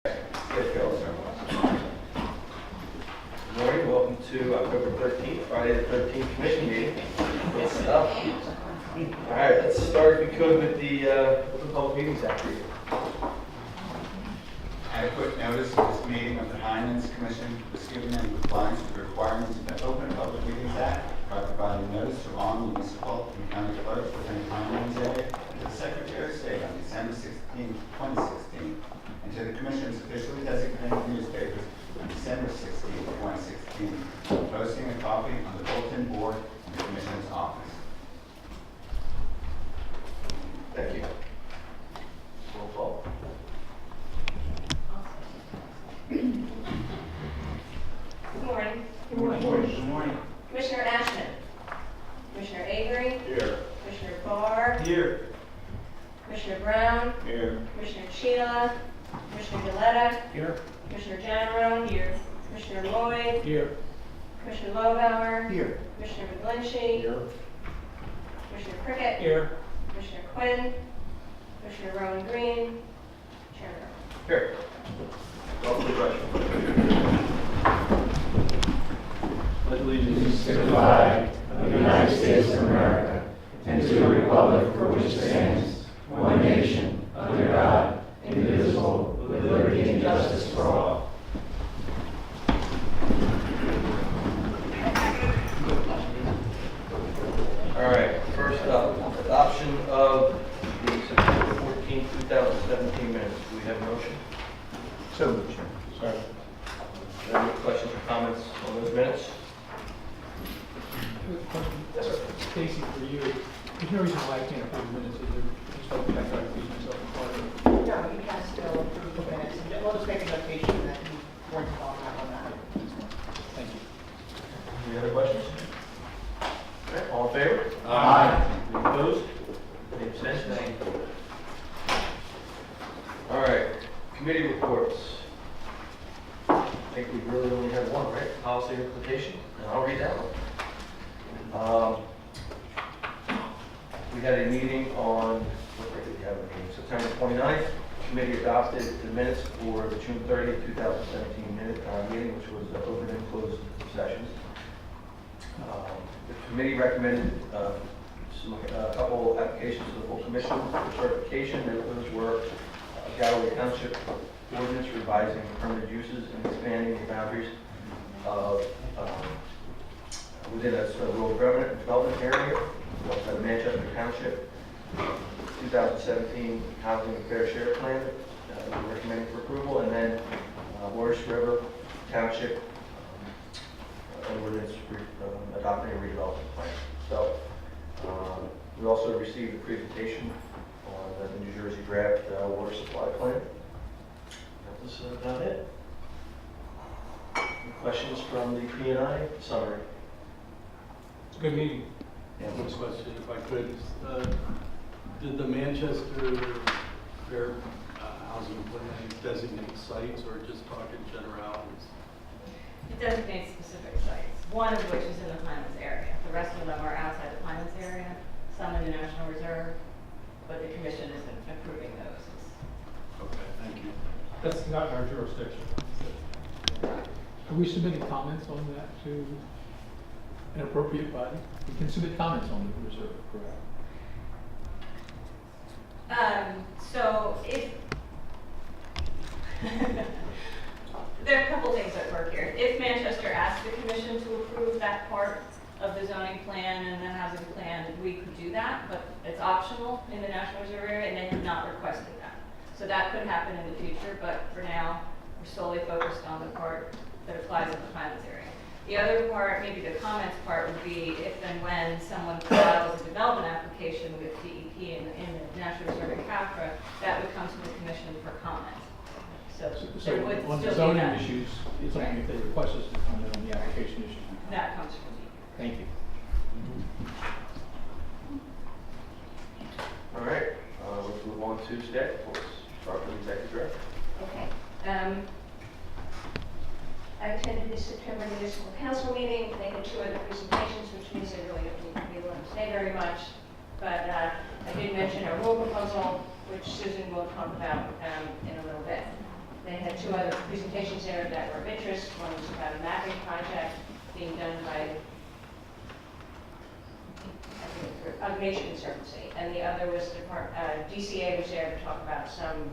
Good morning, welcome to October 13th, Friday the 13th Commission meeting. Good stuff. All right, let's start, if we could, with the Open Public Meetings Act reading. Adequate notice of this meeting of the Pinelands Commission was given in compliance with the requirements of the Open Public Meetings Act by providing notice to all municipal and county clerks within the Pinelands area to the Secretary of State on December 16, 2016, and to the Commission's officially designated newspapers on December 16, 2016, posting a copy on the bulletin board in the Commission's office. Thank you. Roll call. Good morning. Good morning. Good morning. Commissioner Ashman. Commissioner Avery. Here. Commissioner Barr. Here. Commissioner Brown. Here. Commissioner Sheila. Commissioner Gilletta. Here. Commissioner Janro. Here. Commissioner Lloyd. Here. Commissioner Lobauer. Here. Commissioner McGlinchey. Here. Commissioner Prickett. Here. Commissioner Quinn. Commissioner Rowan Green. Chairman. Here. Welcome to the question. Pledge allegiance To the flag of the United States of America and to the republic for which it stands, one nation, under God, indivisible, with liberty and justice for all. All right, first up, adoption of the September 14, 2017 minutes. Do we have a motion? So moved. Sorry. Any questions or comments on those minutes? Yes, sir. Stacy, for you, there's no reason why I can't approve minutes, is there? Just don't think I repeat myself in part of it. No, you can still approve the minutes, and we'll just make a notation that you weren't involved on that. Thank you. Any other questions? All right, all in favor? Aye. Any opposed? Any abstentions? All right, committee reports. I think we really only have one, right? Policy implementation, and I'll read that one. We had a meeting on, what day did we have a meeting? September 29th. Committee adopted the minutes for the June 30, 2017 meeting, which was open and closed sessions. The committee recommended a couple applications to the full commission for certification. Those were Galloway Township ordinance revising permanent uses and expanding the boundaries of within a rural development area. Also, the Manchester Township 2017 Housing and Fair Share Plan we're recommending for approval, and then Morris River Township an ordinance adopting a redevelopment plan. So we also received a presentation on the New Jersey draft water supply plan. That was about it. Any questions from the P&I summary? It's a good meeting. One question, if I could. Did the Manchester Fair Housing Plan designate sites or just talk in generalities? It designates specific sites, one of which is in the Pinelands area. The rest of them are outside the Pinelands area, some in the National Reserve, but the commission isn't approving those. Okay, thank you. That's not in our jurisdiction. Are we submitting comments on that to an appropriate body? We can submit comments on the reserve, correct? So if there are a couple things at work here. If Manchester asked the commission to approve that part of the zoning plan and the housing plan, we could do that, but it's optional in the National Reserve area, and they have not requested that. So that could happen in the future, but for now, we're solely focused on the part that applies in the Pinelands area. The other part, maybe the comments part, would be if and when someone files a development application with DEP in the National Reserve and CAFRA, that would come to the commission for comment. So So there would on the still be zoning that. issues, it's only if they request us to comment on the application issues. we comment. That comes from DEP. Thank you. All right, let's move on to staff reports. Start with the executive director. Okay. I attended the September Municipal Council meeting. They had 2 other presentations, which means they really don't need to be able to say very much. But I did mention a rule proposal, which Susan will talk about in a little bit. They had two other presentations there that were of interest. One was about a mapping project being done by Nation Conservancy, and the other was DCA was there to talk about some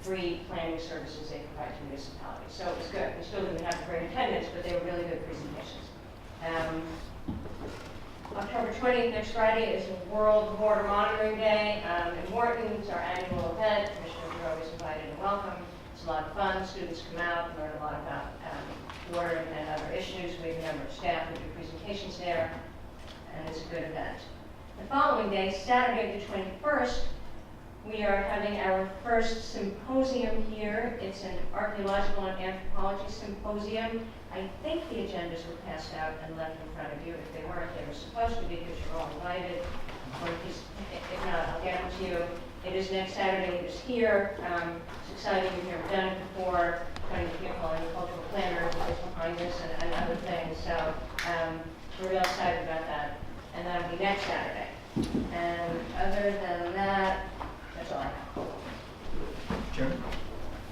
free planning services they provide to municipalities. So it was good. We still didn't have great attendance, but they were really good presentations. October 20th, next Friday, is World Water Monitoring Day in Morton. It's our annual event. Commissioners are always invited and welcome. It's a lot of fun. Students come out and learn a lot about water and other issues. We have a number of staff who do presentations there, and it's a good event. The following day, Saturday the 21st, we are having our first symposium here. It's an archaeological and anthropology symposium. I think the agendas were passed out and left in front of you. If they weren't, they were supposed to be because you're all invited. Or if not, I'll get them to you. It is next Saturday. It is here. It's exciting. We've never done it before. Trying to get all the cultural planners is behind this and other things. So we're real excited about that. And that'll be next Saturday. And other than that, that's all I have. Chairman?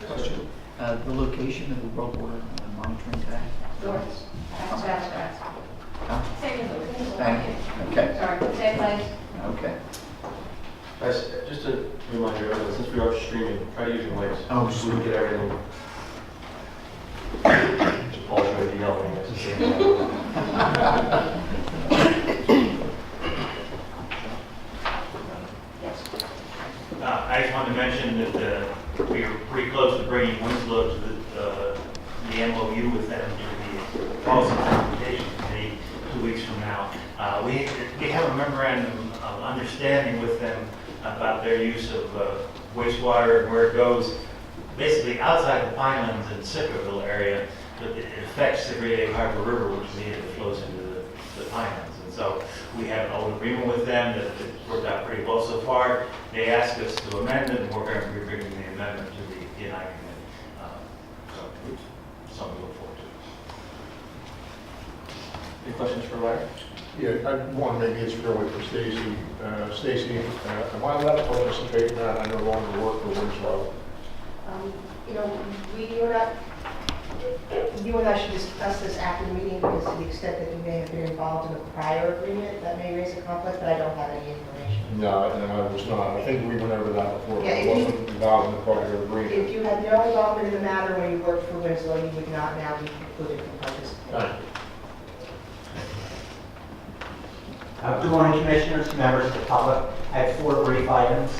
Question. The location of the World Water Monitoring Day? Yours. That's Huh? Second. Thank you. Okay. Sorry, same place. Okay. Guys, just a reminder, since we are streaming, try to use your mics. Oh, so we can get everything. Just Paul's going to be yelling at us. I just wanted to mention that we are pretty close to bringing Winslow to the MOU with them to the Policy Implementation Committee 2 weeks from now. We have a memorandum of understanding with them about their use of wastewater and where it goes, basically outside the Pinelands and Sicklerville area, but it affects the Great Egg Harbor River, which is the area that flows into the Pinelands. And so we have an old agreement with them that it's worked out pretty well so far. They asked us to amend it, and we're going to be bringing the amendment to the DNI committee. So it's something to look forward to. Any questions for Larry? Yeah, one, maybe it's really for Stacy. Stacy, am I allowed to participate in that? I no longer work for Winslow. You and I should discuss this after the meeting, because to the extent that you may have been involved in a prior agreement, that may raise a conflict, but I don't have any information. No, and I was not. I think we went over that before, but Yeah, I if you- wasn't involved in the part of the agreement. If you had no involvement in the matter when you worked for Winslow, you would not now be precluded from participating. Thank you. Good morning, Commissioners, members of the public. I have 4 brief items.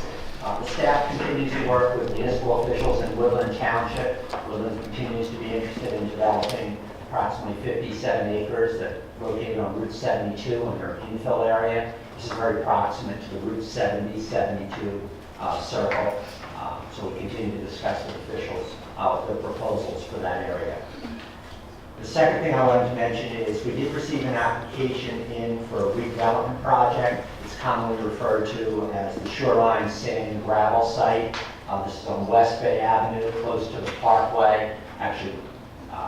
The staff continues to work with municipal officials in Woodland Township. Woodland continues to be interested in developing approximately 57 acres that are located on Route 72 in their infill area. This is very proximate to the Route 70-72 circle. So we continue to discuss with officials the proposals for that area. The second thing I wanted to mention is we did receive an application in for a redevelopment project. It's commonly referred to as the Shoreline Sand and Gravel Site. This is on West Bay Avenue, close to the Parkway, actually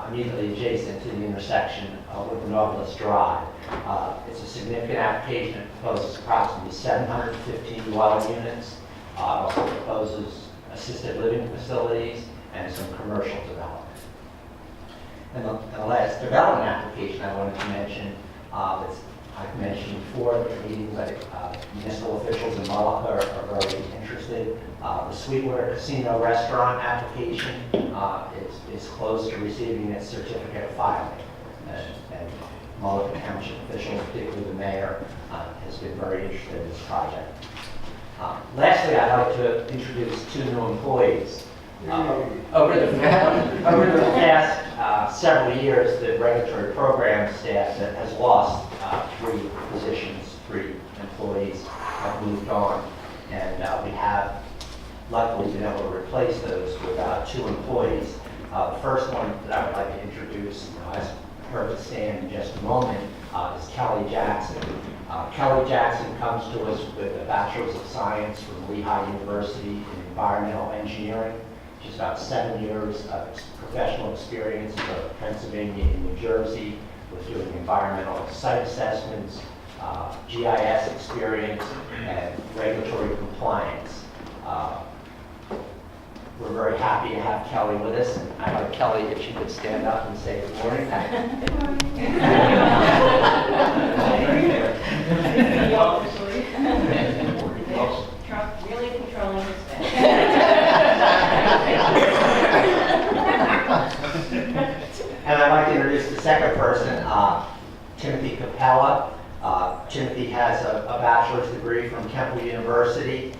immediately adjacent to the intersection with Nautilus Drive. It's a significant application. It proposes approximately 715 dwelling units. Also proposes assisted living facilities and some commercial development. And the last development application I wanted to mention, that's I've mentioned before at the meetings, municipal officials in Mullica are very interested. The Sweetwater Casino Restaurant application is close to receiving its certificate of filing. And Mullica Township officials, particularly the mayor, has been very interested in this project. Lastly, I'd like to introduce 2 new employees. Over the past several years, the regulatory program staff has lost 3 positions, 3 employees have moved on, and we have luckily been able to replace those with 2 employees. The first one that I would like to introduce, as her to stand in just a moment, is Kelly Jackson. Kelly Jackson comes to us with a Bachelor's of Science from Lehigh University in Environmental Engineering. She's got 7 years of professional experience in both Pennsylvania and New Jersey with doing environmental site assessments, GIS experience, and regulatory compliance. we're very happy to have Kelly with us. And I'd like Kelly, if she could stand up and say good morning. Good morning. Trump really controlling his space. And I'd like to introduce the second person, Timothy Capella. Timothy has a bachelor's degree from Temple University.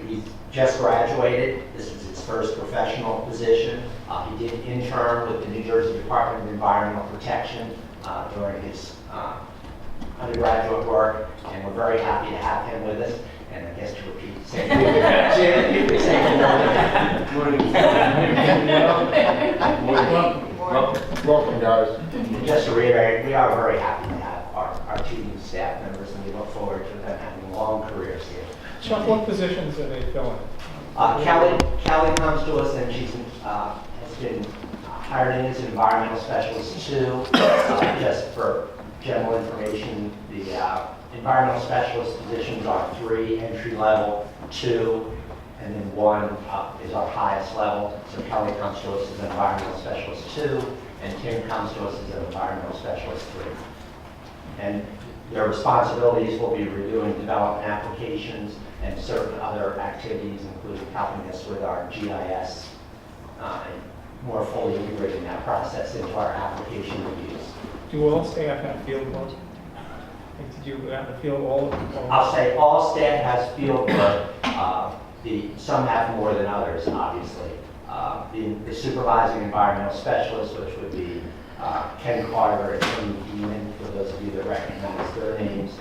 He's just graduated. This is his first professional position. He did intern with the New Jersey Department of Environmental Protection during his undergraduate work, and we're very happy to have him with us. And I guess to repeat, say Jim, you could say good morning. Welcome, guys. And just to reiterate, we are very happy to have our two new staff members, and we look forward to them having long careers here. Chuck, what positions are they filling? Kelly comes to us, and she's has been hired in as an environmental specialist too. Just for general information, the environmental specialist positions are 3 entry level, 2, and then 1 is our highest level. So Kelly comes to us as an environmental specialist 2, and Tim comes to us as an environmental specialist 3. And their responsibilities will be reviewing development applications and certain other activities, including helping us with our GIS and more fully integrating that process into our application reviews. Do all staff have field work? Did you have to field all? I'll say all staff has field work. Some have more than others, obviously. The supervising environmental specialist, which would be Ken Carter and Tony Demon, for those of you that recognize their names,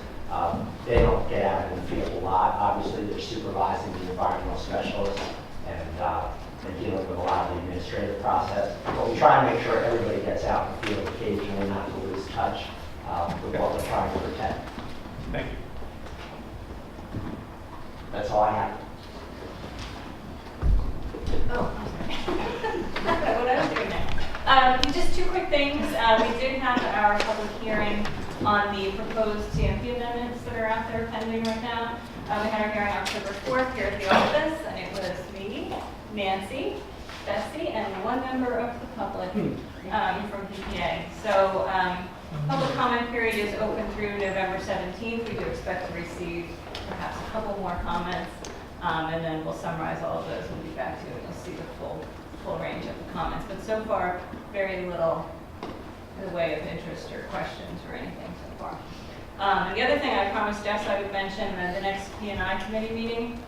they don't get out in the field a lot. Obviously, they're supervising the environmental specialist and dealing with a lot of the administrative process. But we try to make sure everybody gets out in the field occasionally, not to lose touch with what we're trying to protect. Thank you. That's all I have. Oh, I'm sorry. What I was doing there. Just 2 quick things. We did have our public hearing on the proposed CMP amendments that are out there pending right now. We had our hearing October 4th here at the office, and it was me, Nancy, Betsy, and 1 member of the public from PPA. So public comment period is open through November 17th. We do expect to receive perhaps a couple more comments, and then we'll summarize all of those and be back to you, and you'll see the full range of the comments. But so far, very little in the way of interest or questions or anything so far. And the other thing I promised Jess I would mention, that the next P&I committee meeting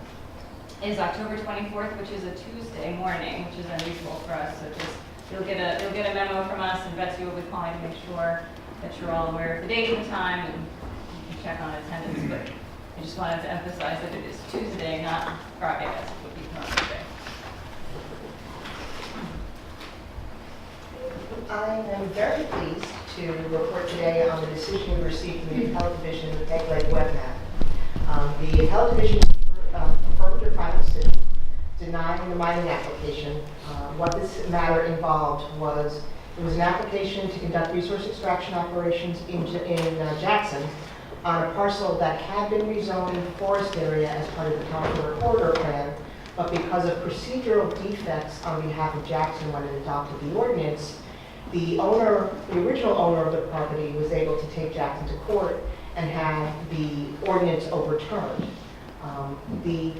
is October 24th, which is a Tuesday morning, which is unusual for us. So just you'll get a memo from us, and Betsy will be calling to make sure that you're all aware of the date and the time, and you can check on attendance. But I just wanted to emphasize that it is Tuesday, not Friday, as it would be Thursday. I am very pleased to report today on the decision we received from the Appellate Division of the Peg Leg Web Map. The Appellate Division affirmed their final decision, denying the mining application. What this matter involved was, it was an application to conduct resource extraction operations in Jackson on a parcel that had been rezoned forest area as part of the Contour Corridor Plan, but because of procedural defects on behalf of Jackson when it adopted the ordinance, the original owner of the property was able to take Jackson to court and have the ordinance overturned. The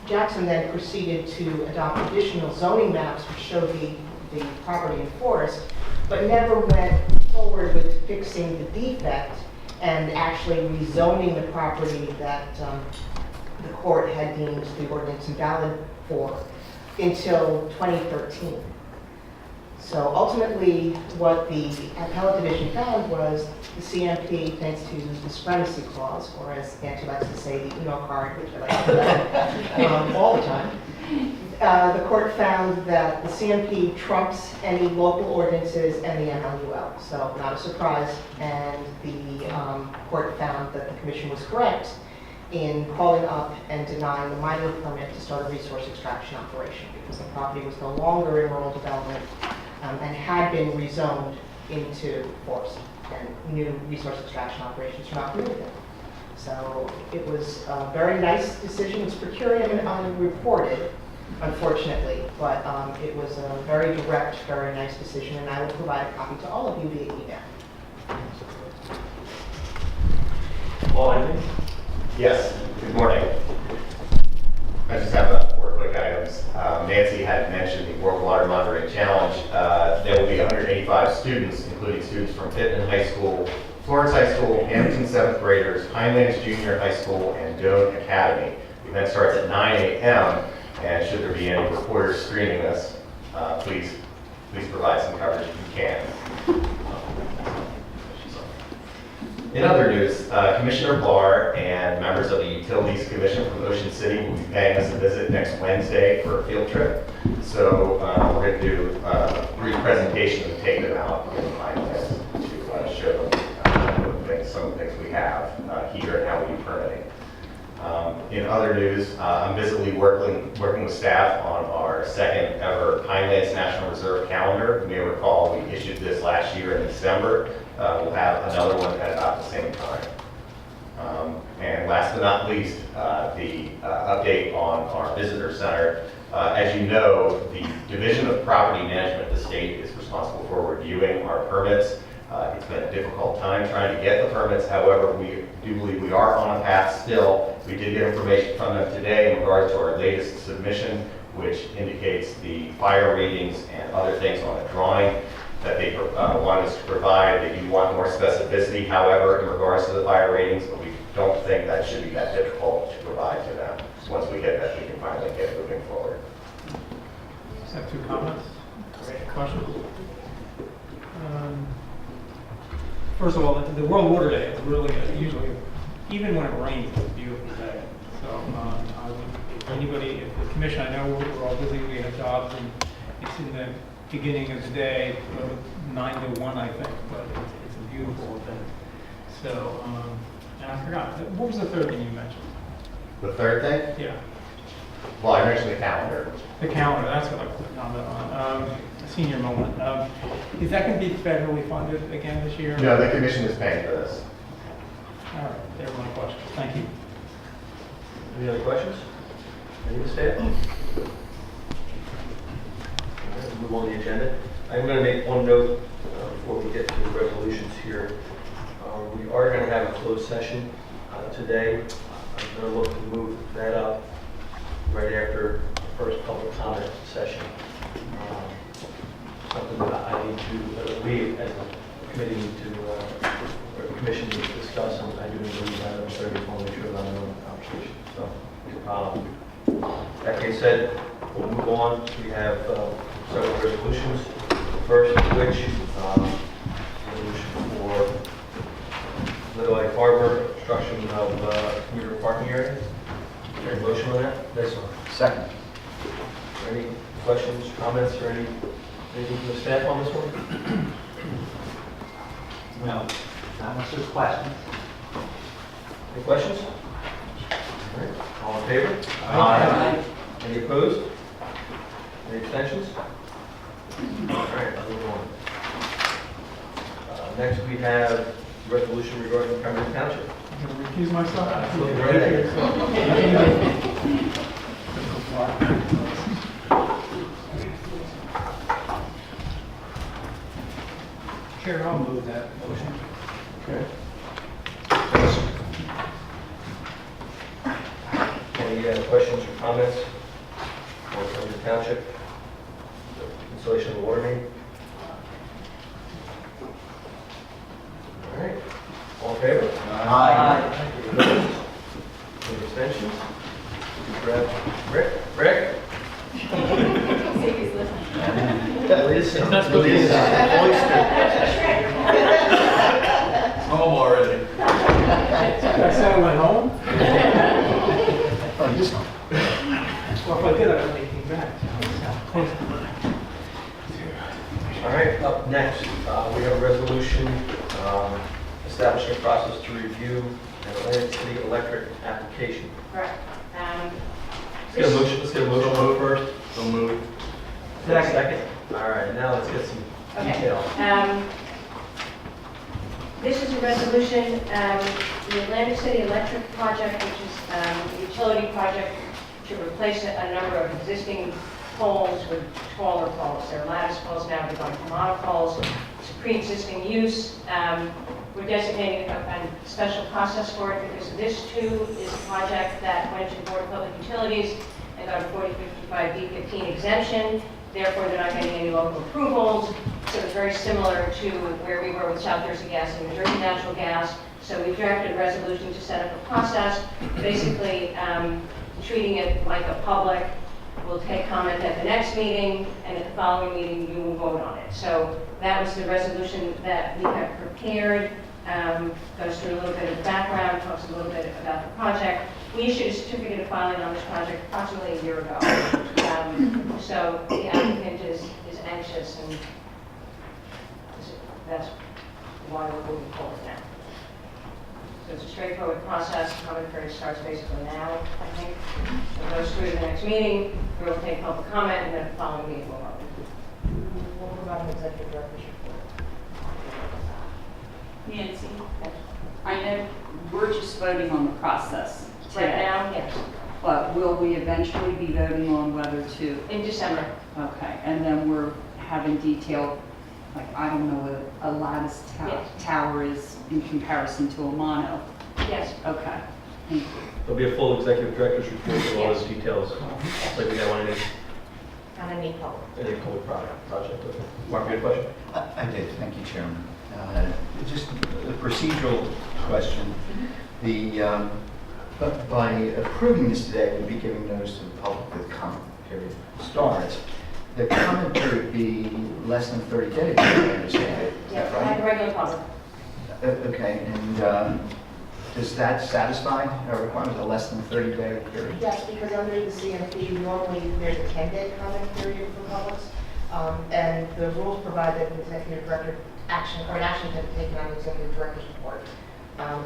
Jackson then proceeded to adopt additional zoning maps which showed the property in forest, but never went forward with fixing the defect and actually rezoning the property that the court had deemed the ordinance invalid for until 2013. So ultimately, what the Appellate Division found was the CMP, thanks to the supremacy clause, or as Nancy likes to say, the Uno card, which I like to play all the time. The court found that the CMP trumps any local ordinances and the MLUL. So not a surprise, and the court found that the commission was correct in calling up and denying the mining permit to start a resource extraction operation because the property was no longer in rural development and had been rezoned into forest, and new resource extraction operations were not permitted. So it was a very nice decision. It's per curiam and unreported. unfortunately, but it was a very direct, very nice decision, and I will provide a copy to all of you via email. Paul, anything? Yes, good morning. I just have 4 quick items. Nancy had mentioned the World Water Monitoring Challenge. There will be 185 students, including students from Pittman High School, Florence High School, Hamilton 7th graders, Pinelands Junior High School, and Doane Academy. The event starts at 9 a.m., and should there be any reporters streaming this, please provide some coverage if you can. In other news, Commissioner Barr and members of the Utilities Commission from Ocean City will be paying us a visit next Wednesday for a field trip. So we're going to do a brief presentation and take them out in Pinelands to show them some of the things we have here and how we do permitting. In other news, I'm busily working with staff on our 2nd ever Pinelands National Reserve calendar. You may recall we issued this last year in December. We'll have another one at about the same time. And last but not least, the update on our visitor center. As you know, the Division of Property Management of the state is responsible for reviewing our permits. It's been a difficult time trying to get the permits. However, we do believe we are on a path still. We did get information from them today in regards to our latest submission, which indicates the fire ratings and other things on the drawing that they want us to provide. They do want more specificity, however, in regards to the fire ratings, but we don't think that should be that difficult to provide to them. So once we get that, we can finally get moving forward. Just have 2 comments. Questions? First of all, the World Water Day is really usually, even when it rains, it's a beautiful day. So I would, if anybody, if the commission, I know we're all busy, we have jobs, and it's in the beginning of the day, 9 to 1, I think, but it's a beautiful event. So, and I forgot, what was the 3rd thing you mentioned? The 3rd thing? Yeah. Well, I mentioned the calendar. The calendar, that's what I put on. Senior moment. Is that going to be federally funded again this year? No, the commission is paying for this. All right, there are my questions. Thank you. Any other questions? Any to say? Move on the agenda. I'm going to make one note before we get to the resolutions here. We are going to have a closed session today. I'm going to look to move that up right after the first public comment session. Something that I need to, we as a committee need to, or the commission need to discuss, and I do believe that I'm sure we want to make sure that I'm in the conversation. So, that being said, we'll move on. We have several resolutions. First of which, resolution for Little Egg Harbor, construction of commuter parking area. Is there a motion on that? This one. Second. Any questions, comments, or anything from the staff on this one? No. Not much of questions. Any questions? All right. All in favor? Aye. Any opposed? Any abstentions? All right, moving on. Next, we have resolution regarding Pembroke Township. I'm going to recuse myself. Looking right at you. Chair, I'll move that motion. Okay. Any questions or comments on Pembroke Township? Installation of the water main? All right. All in favor? Aye. Any opposed? Any abstentions? Rick? Rick? Home already. I said I went home? Well, if I did, I would have came back. All right, up next, we have a resolution establishing a process to review an Atlantic City electric application. Correct. Let's get a motion on it first. So moved. Second. All right, now let's get some Okay. detail. This is a resolution, the Atlantic City Electric Project, which is a utility project to replace a number of existing poles with taller poles. They're lattice poles now, they're going to monopoles. It's a pre-existing use. We're designating a special process for it because this too is a project that went to the Board of Public Utilities and got a 4055 B15 exemption. Therefore, they're not getting any local approvals. So it's very similar to where we were with South Jersey Gas and New Jersey Natural Gas. So we drafted a resolution to set up a process, basically treating it like a public. We'll take comment at the next meeting, and at the following meeting, you will vote on it. So that was the resolution that we have prepared. Goes through a little bit of background, talks a little bit about the project. We issued a certificate of filing on this project approximately a year ago. So the applicant is anxious, and that's why we're moving forward now. So it's a straightforward process. Comment period starts basically now, I think. So it goes through to the next meeting. We'll take public comment, and then the following meeting we'll vote. We'll provide an executive director's report. Nancy, I know we're just voting on the process Right today, now, yes, but will we eventually be voting on whether to? in December. Okay, and then we're having detailed, like, I don't know what a lattice Yes. tower is in comparison to a mono. Yes, Okay, thank you. There'll be a full executive director's report with all those Yes. details, like we have on On any public. any public project. Okay. Mark, you had a question? I did, thank you, Chairman. Just a procedural question. By approving this today, we'll be giving notice to the public that the comment period starts. The comment period would be less than 30 days, if I understand it. Is yes, that I have right? regular public. Okay, and does that satisfy our requirement, a less than 30-day period? Yes, because under the CMP, normally there's a 10-day comment period for publics, and the rules provide that an executive director action, or an action can be taken on the executive director's report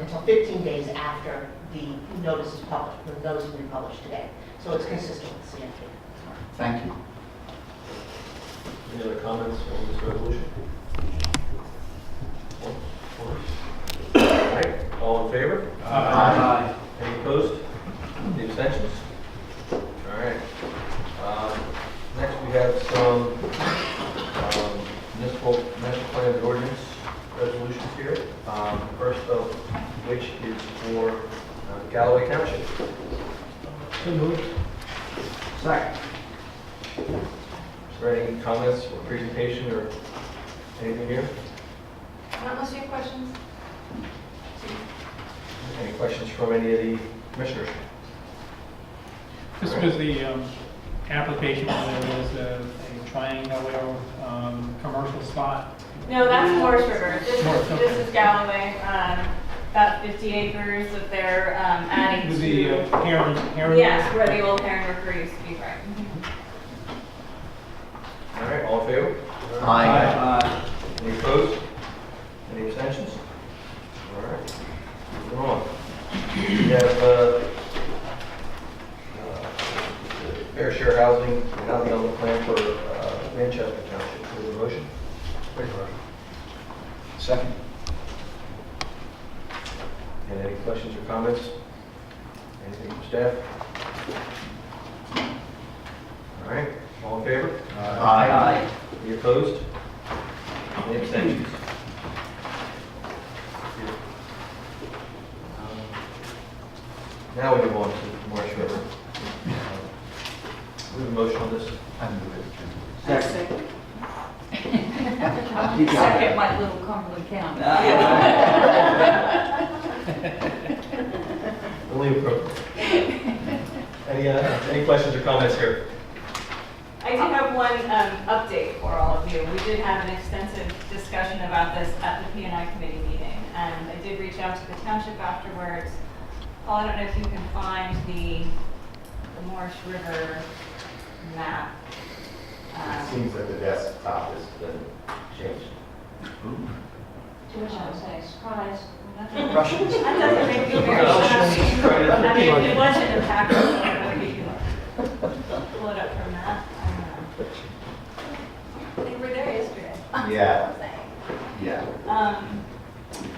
until 15 days after the notice is published, the notice will be published today. So it's consistent with the CMP. Thank you. Any other comments on this resolution? All right, all in favor? Aye. Any opposed? Any abstentions? All right. Next, we have some municipal master plan and ordinance resolutions here. First of which is for Galloway Township. So moved. Second. Is there any comments or presentation or anything here? Not unless you have questions. Any questions from any of the commissioners? This was the application where there was a triangular commercial spot. No, that's Morris River. Morris, okay. This is Galloway, about 50 acres that they're adding With to. the Heron. Yes, where the old Heron River used to be, right. All right, all in favor? Aye. Any opposed? Any abstentions? All right, moving on. We have fair share housing and housing element plan for Manchester Township. Is there a motion? Wait for it. Second. And any questions or comments? Anything from staff? All right, all in favor? Aye. Any opposed? Any abstentions? Now we move on to Morris River. We have a motion on this. I move it. Second. You got it. Second, my little Cumberland County. Only appropriate. Any questions or comments here? I do have one update for all of you. We did have an extensive discussion about this at the P&I committee meeting, and I did reach out to the township afterwards. Paul, I don't know if you can find the Morris River map. It seems that the desktop has been changed. To which I would say, surprise. That doesn't make you very happy. I mean, it wasn't impactful, so I don't know if you can pull it up from that. I don't know. They were there yesterday. Yeah. Yeah.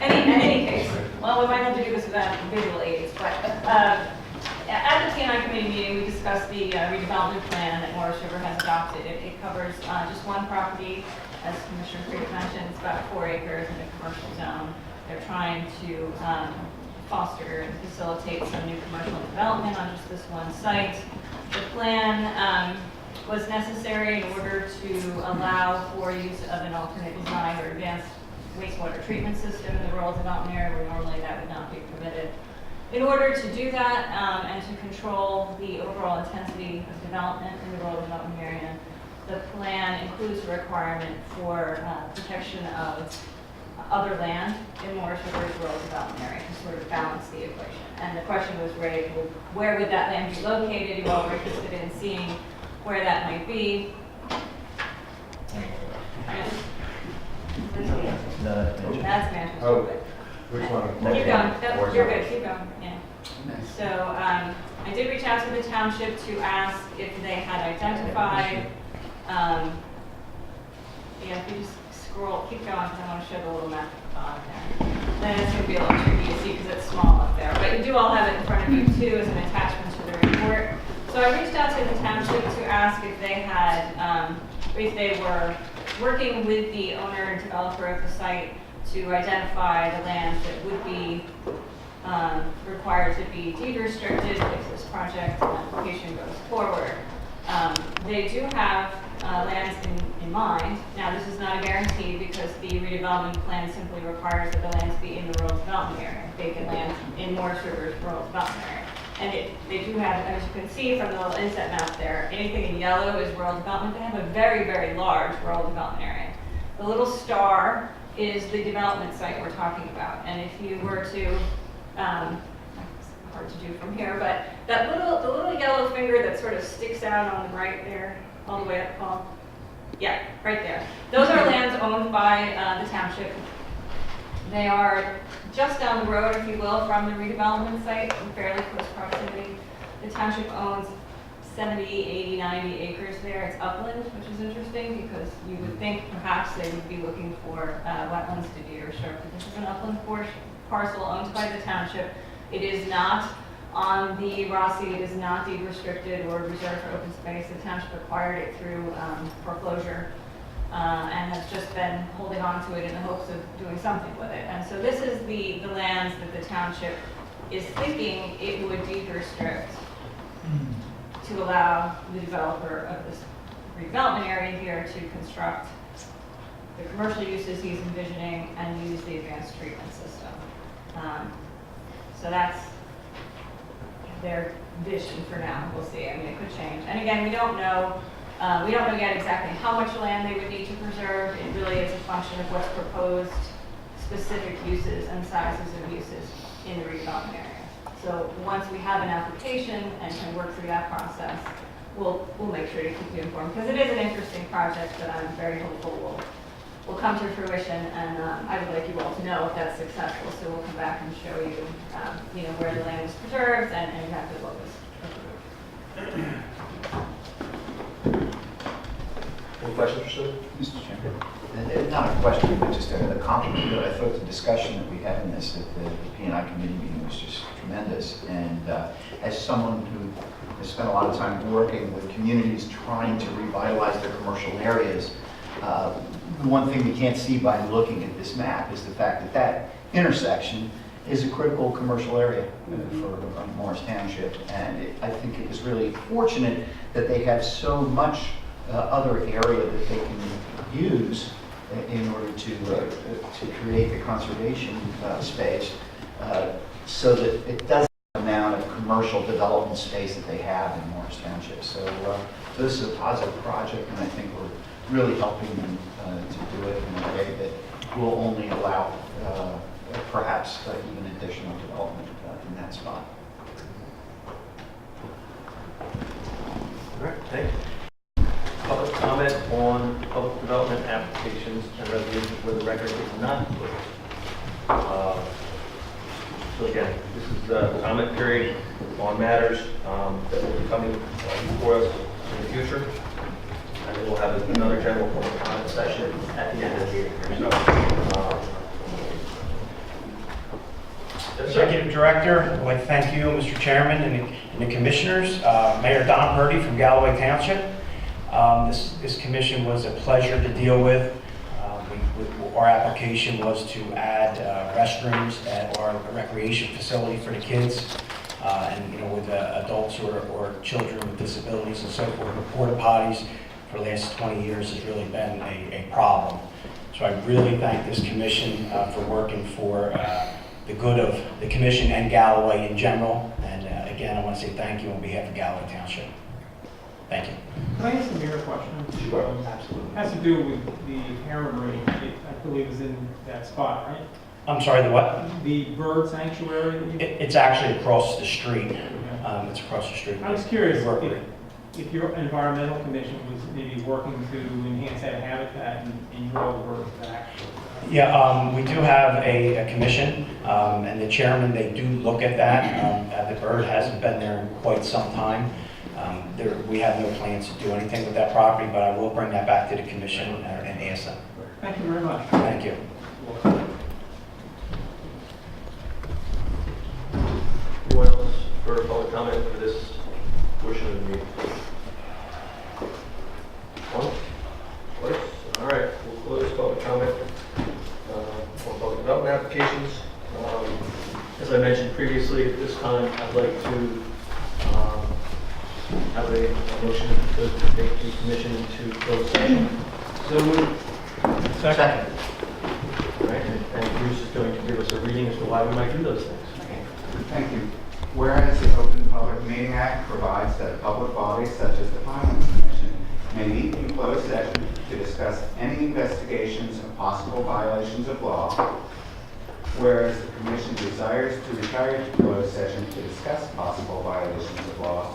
In any case, well, we might have to do this without visual aids, but at the P&I committee meeting, we discussed discuss the redevelopment plan that Morris River has adopted. It covers just one property, as Commissioner Creed mentioned. It's about 4 acres in a commercial zone. They're trying to foster and facilitate some new commercial development on just this one site. The plan was necessary in order to allow for use of an alternate design or advanced wastewater treatment system in the rural development area where normally that would not be permitted. In order to do that and to control the overall intensity of development in the rural development area, the plan includes a requirement for protection of other land in Morris River's rural development area to sort of balance the equation. And the question was raised, well, where would that land be located? You all were interested in seeing where that might be. That's Manchester. Oh, which one? Keep going. No, you're good. Keep going. Yeah. So I did reach out to the township to ask if they had identified. Yeah, if you just scroll, keep going, because I want to show the little map there. Then it's going to be a little tricky to see because it's small up there. But you do all have it in front of you too as an attachment to the report. So I reached out to the township to ask if they had, if they were working with the owner and developer of the site to identify the lands that would be required to be deed restricted if this project application goes forward. They do have lands in mind. Now, this is not a guarantee because the redevelopment plan simply requires that the lands be in the rural development area, vacant land in Morris River's rural development area. And they do have, as you can see from the little inset map there, anything in yellow is rural development. They have a very, very large rural development area. The little star is the development site we're talking about. And if you were to, hard to do from here, but the little yellow finger that sort of sticks out on the right there, all the way up, Paul. Yeah, right there. Those are lands owned by the township. They are just down the road, if you will, from the redevelopment site in fairly close proximity. The township owns 70, 80, 90 acres there. It's upland, which is interesting because you would think perhaps they would be looking for wetlands to be restricted. This is an upland parcel owned by the township. It is not on the Rossi, it is not deed restricted or reserved for open space. The township acquired it through foreclosure and has just been holding on to it in the hopes of doing something with it. And so this is the lands that the township is thinking it would deed restrict to allow the developer of this redevelopment area here to construct the commercial uses he's envisioning and use the advanced treatment system. So that's their vision for now. We'll see. I mean, it could change. And again, we don't know yet exactly how much land they would need to preserve. It really is a function of what's proposed, specific uses and sizes of uses in the redevelopment area. So once we have an application and can work through that process, we'll make sure to keep you informed because it is an interesting project that I'm very hopeful will come to fruition, and I would like you all to know if that's successful. So we'll come back and show you, where the land was preserved and exactly what was approved. Any questions for Sue? Mr. Chairman, not a question, but just a compliment. I thought the discussion that we had in this at the P&I committee meeting was just tremendous. And as someone who has spent a lot of time working with communities trying to revitalize their commercial areas, the one thing we can't see by looking at this map is the fact that that intersection is a critical commercial area for Morris Township. And I think it was really fortunate that they have so much other area that they can use in order to create the conservation space so that it doesn't amount of commercial development space that they have in Morris Township. So this is a positive project, and I think we're really helping them to do it in a way that will only allow perhaps even additional development in that spot. All right, thank you. Public comment on public development applications and resolutions where the record is not closed. So again, this is the comment period on matters that will be coming before us in the future. And we'll have another general public comment session at the end of the meeting here. So, yes, Executive Director. I'd like to thank you, Mr. Chairman, and the commissioners. Mayor Don Purdy from Galloway Township. This commission was a pleasure to deal with. Our application was to add restrooms at our recreation facility for the kids, and with adults or children with disabilities and so forth. The porta potties for the last 20 years has really been a problem. So I really thank this commission for working for the good of the commission and Galloway in general. And again, I want to say thank you on behalf of Galloway Township. Thank you. Can I ask a mirror question? Sure, absolutely. It has to do with the harem range, I believe is in that spot, right? I'm sorry, the what? The bird sanctuary? That you... It's actually across the street. It's across the street. I was curious if your environmental commission was maybe working to enhance that habitat in your old birds actually. Yeah, we do have a commission, and the chairman, they do look at that. The bird hasn't been there in quite some time. We have no plans to do anything with that property, but I will bring that back to the commission and ask them. Thank you very much. Thank you. Anyone else for public comment for this portion of the meeting? One? Twice? All right, we'll close public comment on public development applications. As I mentioned previously, at this time, I'd like to have a motion to take the commission into closed session. So moved. Second. All right, and Bruce is going to give us a reading as to why we might do those things. Thank you. Whereas the Open Public Meeting Act provides that a public body such as the Pinelands Commission may meet in closed session to discuss any investigations of possible violations of law. Whereas the Commission desires to retire to closed session to discuss possible violations of law.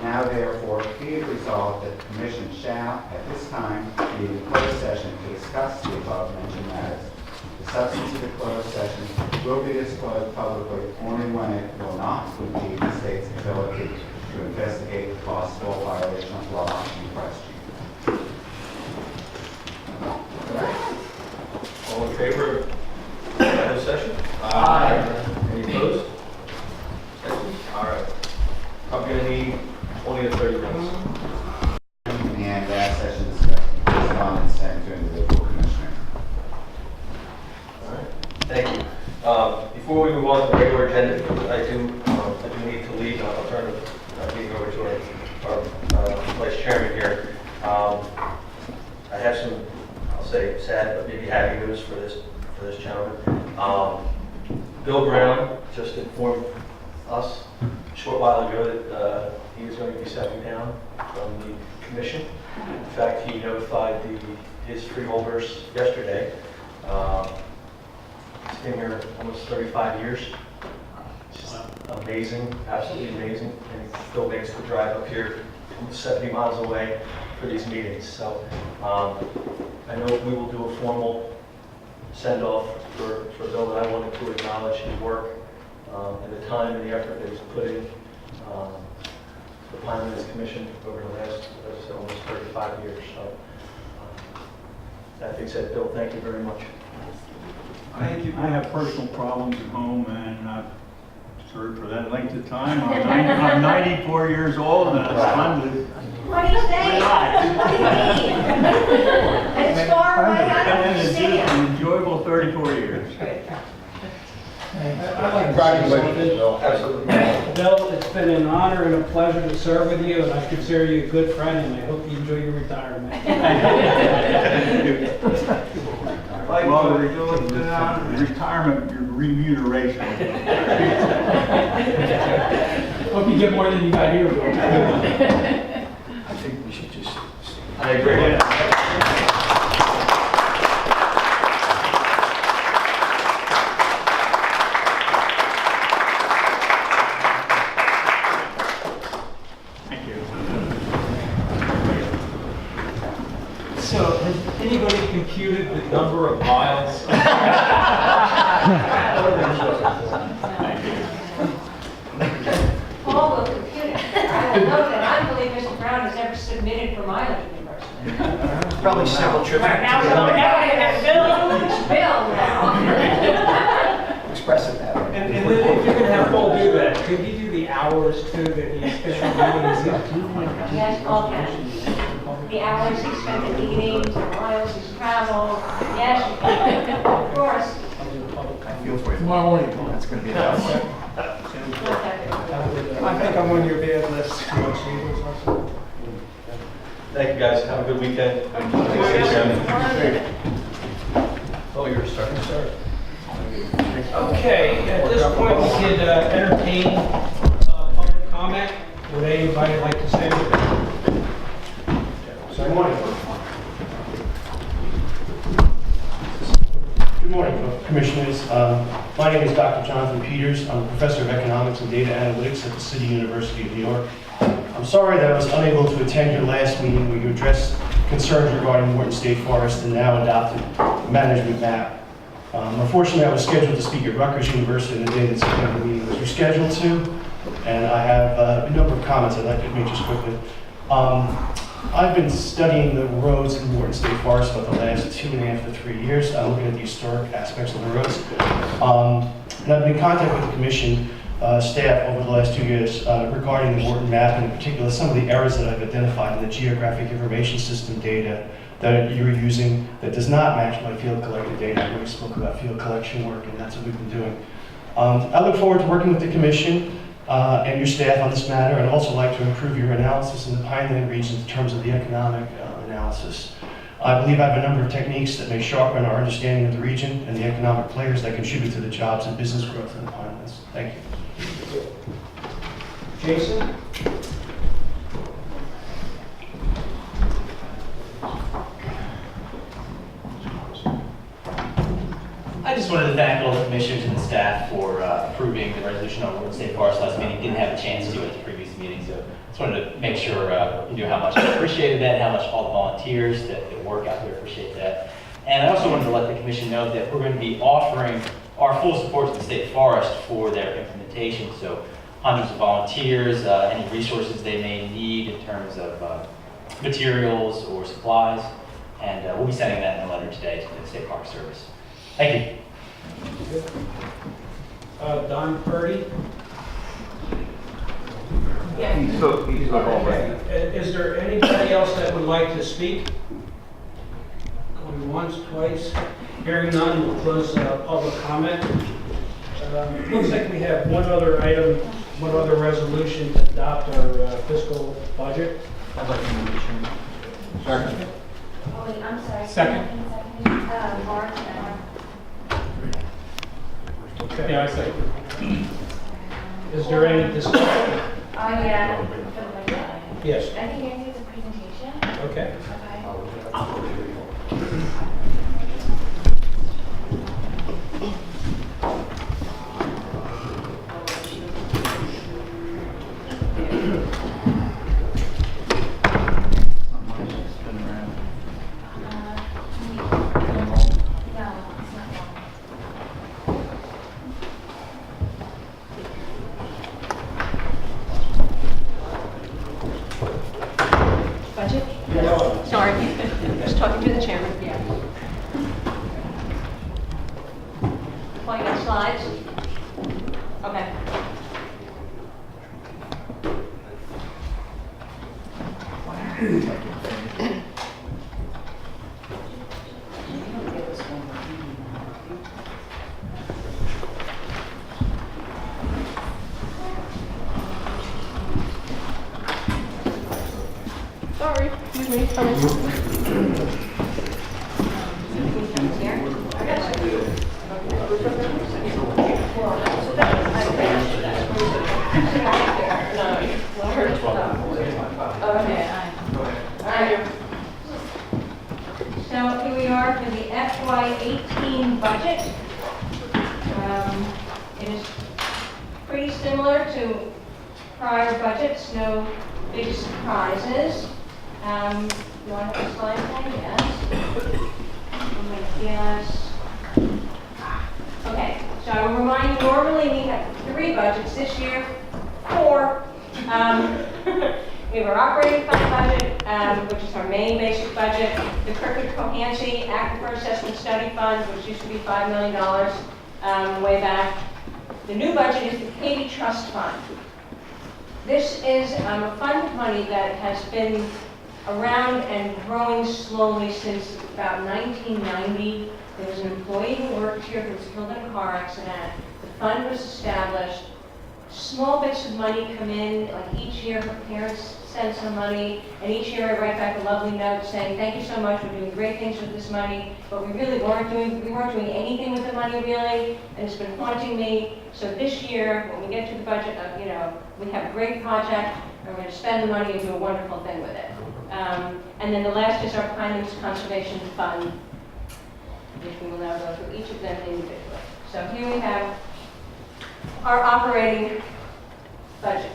Now therefore be it resolved that the Commission shall, at this time, meet in closed session to discuss the above mentioned matters. The substance of the closed session will be disclosed publicly only when it will not impede the state's ability to investigate the possible violation of law in question. All in favor of closed session? Aye. Any opposed? All right. I'm going to need 20 to 30 minutes. And that session discussion correspondence sent to individual commissioner. All right. Thank you. Before we move on to the regular agenda, I do need to leave. I'll turn the meeting over to our vice chairman here. I have some, I'll say, sad but maybe happy news for this gentleman. Bill Brown just informed us a short while ago that he is going to be stepping down from the commission. In fact, he notified his freeholders yesterday. He's been here almost 35 years. Just amazing, absolutely amazing. And he still makes the drive up here almost 70 miles away for these meetings. So I know we will do a formal send-off for Bill, but I wanted to acknowledge his work and the time and the effort that he's put in the Pinelands Commission over the last, as I said, almost 35 years. So that being said, Bill, thank you very much. Thank you. I have personal problems at home, and I've served for that length of time. I'm 94 years old, and it's fun to... What do you say? What do you mean? It's far away, I don't understand. It's an enjoyable 34 years. I'd like to Congratulations, say Bill. Absolutely. Bill, it's been an honor and a pleasure to serve with you, and I consider you a good friend, and I hope you enjoy your retirement. Well, the retirement remuneration. Hope you get more than you got here, Bill. I think we should just... I agree. Thank you. So, has anybody computed the number of miles? Paul will compute it. I will note that I believe Mr. Brown has never submitted for mileage reimbursement. Probably several trips. Right now, we're going to have Bill now. Express it that way. And if you're gonna have Paul do that, could you do the hours too that he spent on meetings? Yes, Paul can. The hours he spent in meetings, the miles he's traveled, yes, you can. Of course. I feel for you. Tomorrow morning. That's going to be a house. I think I'm on your bad list. Thank you, guys. Have a good weekend. Oh, you're starting. Okay, at this point, we could entertain public comment. Would anybody like to say anything? Good morning. Good morning, Commissioners. My name is Dr. Jonathan Peters. I'm a professor of economics and data analytics at the City University of New York. I'm sorry that I was unable to attend your last meeting where you addressed concerns regarding Morton State Forest and now adopted management map. Unfortunately, I was scheduled to speak at Rutgers University on the day that September meeting was rescheduled to, and I have a number of comments I'd like to make just quickly. I've been studying the roads in Morton State Forest for the last 2.5 to 3 years. I'm looking at the historic aspects of the roads. And I've been in contact with the Commission staff over the last 2 years regarding the Morton map, and in particular some of the errors that I've identified in the geographic information system data that you're using that does not match my field collected data. I already spoke about field collection work, and that's what we've been doing. I look forward to working with the Commission and your staff on this matter, and also like to improve your analysis in the Pineland region in terms of the economic analysis. I believe I have a number of techniques that may sharpen our understanding of the region and the economic players that contribute to the jobs and business growth in the Pinelands. Thank you. Jason? I just wanted to thank all the commissioners and the staff for approving the resolution on Morton State Forest last meeting. Didn't have a chance to at the previous meeting, so just wanted to make sure you knew how much I appreciated that, how much all the volunteers that work out there appreciate that. And I also wanted to let the commission know that we're going to be offering our full support to the state forest for their implementation. So hundreds of volunteers, any resources they may need in terms of materials or supplies, and we'll be sending that in a letter today to the State Park Service. Thank you. Don Purdy? Yeah. He's already. Is there anybody else that would like to speak? Going once, twice? Hearing none, we'll close public comment. Looks like we have one other item, one other resolution to adopt our fiscal budget. I'd like to move it. Second. Oh, wait, I'm sorry. Second. Mark, Okay. Yeah, I say. Is there any discussion? yeah, for the budget. Yes. I think I need the presentation. Okay. Budget? Sorry, just talking to the chairman. Yeah. Pointing at slides? Okay. Sorry, excuse me. So here we are for the FY18 budget. It is pretty similar to prior budgets, no big surprises. You want to have a slide thing? Yes. Yes. Okay, so I will remind you, normally we have 3 budgets. This year, 4. We have our operating fund budget, which is our main basic budget, the Kirkwood-Cohansey Aquifer Assessment Study Fund, which used to be $5 million way back, The new budget is the Katie Trust Fund. This is a fund of money that has been around and growing slowly since about 1990. There was an employee who worked here who was killed in a car accident. The fund was established. Small bits of money come in, like each year her parents send some money, and each year I write back a lovely note saying, thank you so much, we're doing great things with this money, but we weren't doing anything with the money really, and it's been haunting me. So this year, when we get to the budget, we have a great project, and we're going to spend the money and do a wonderful thing with it. And then the last is our Pinelands Conservation Fund, which we will now go through each of them individually. So here we have our operating budget.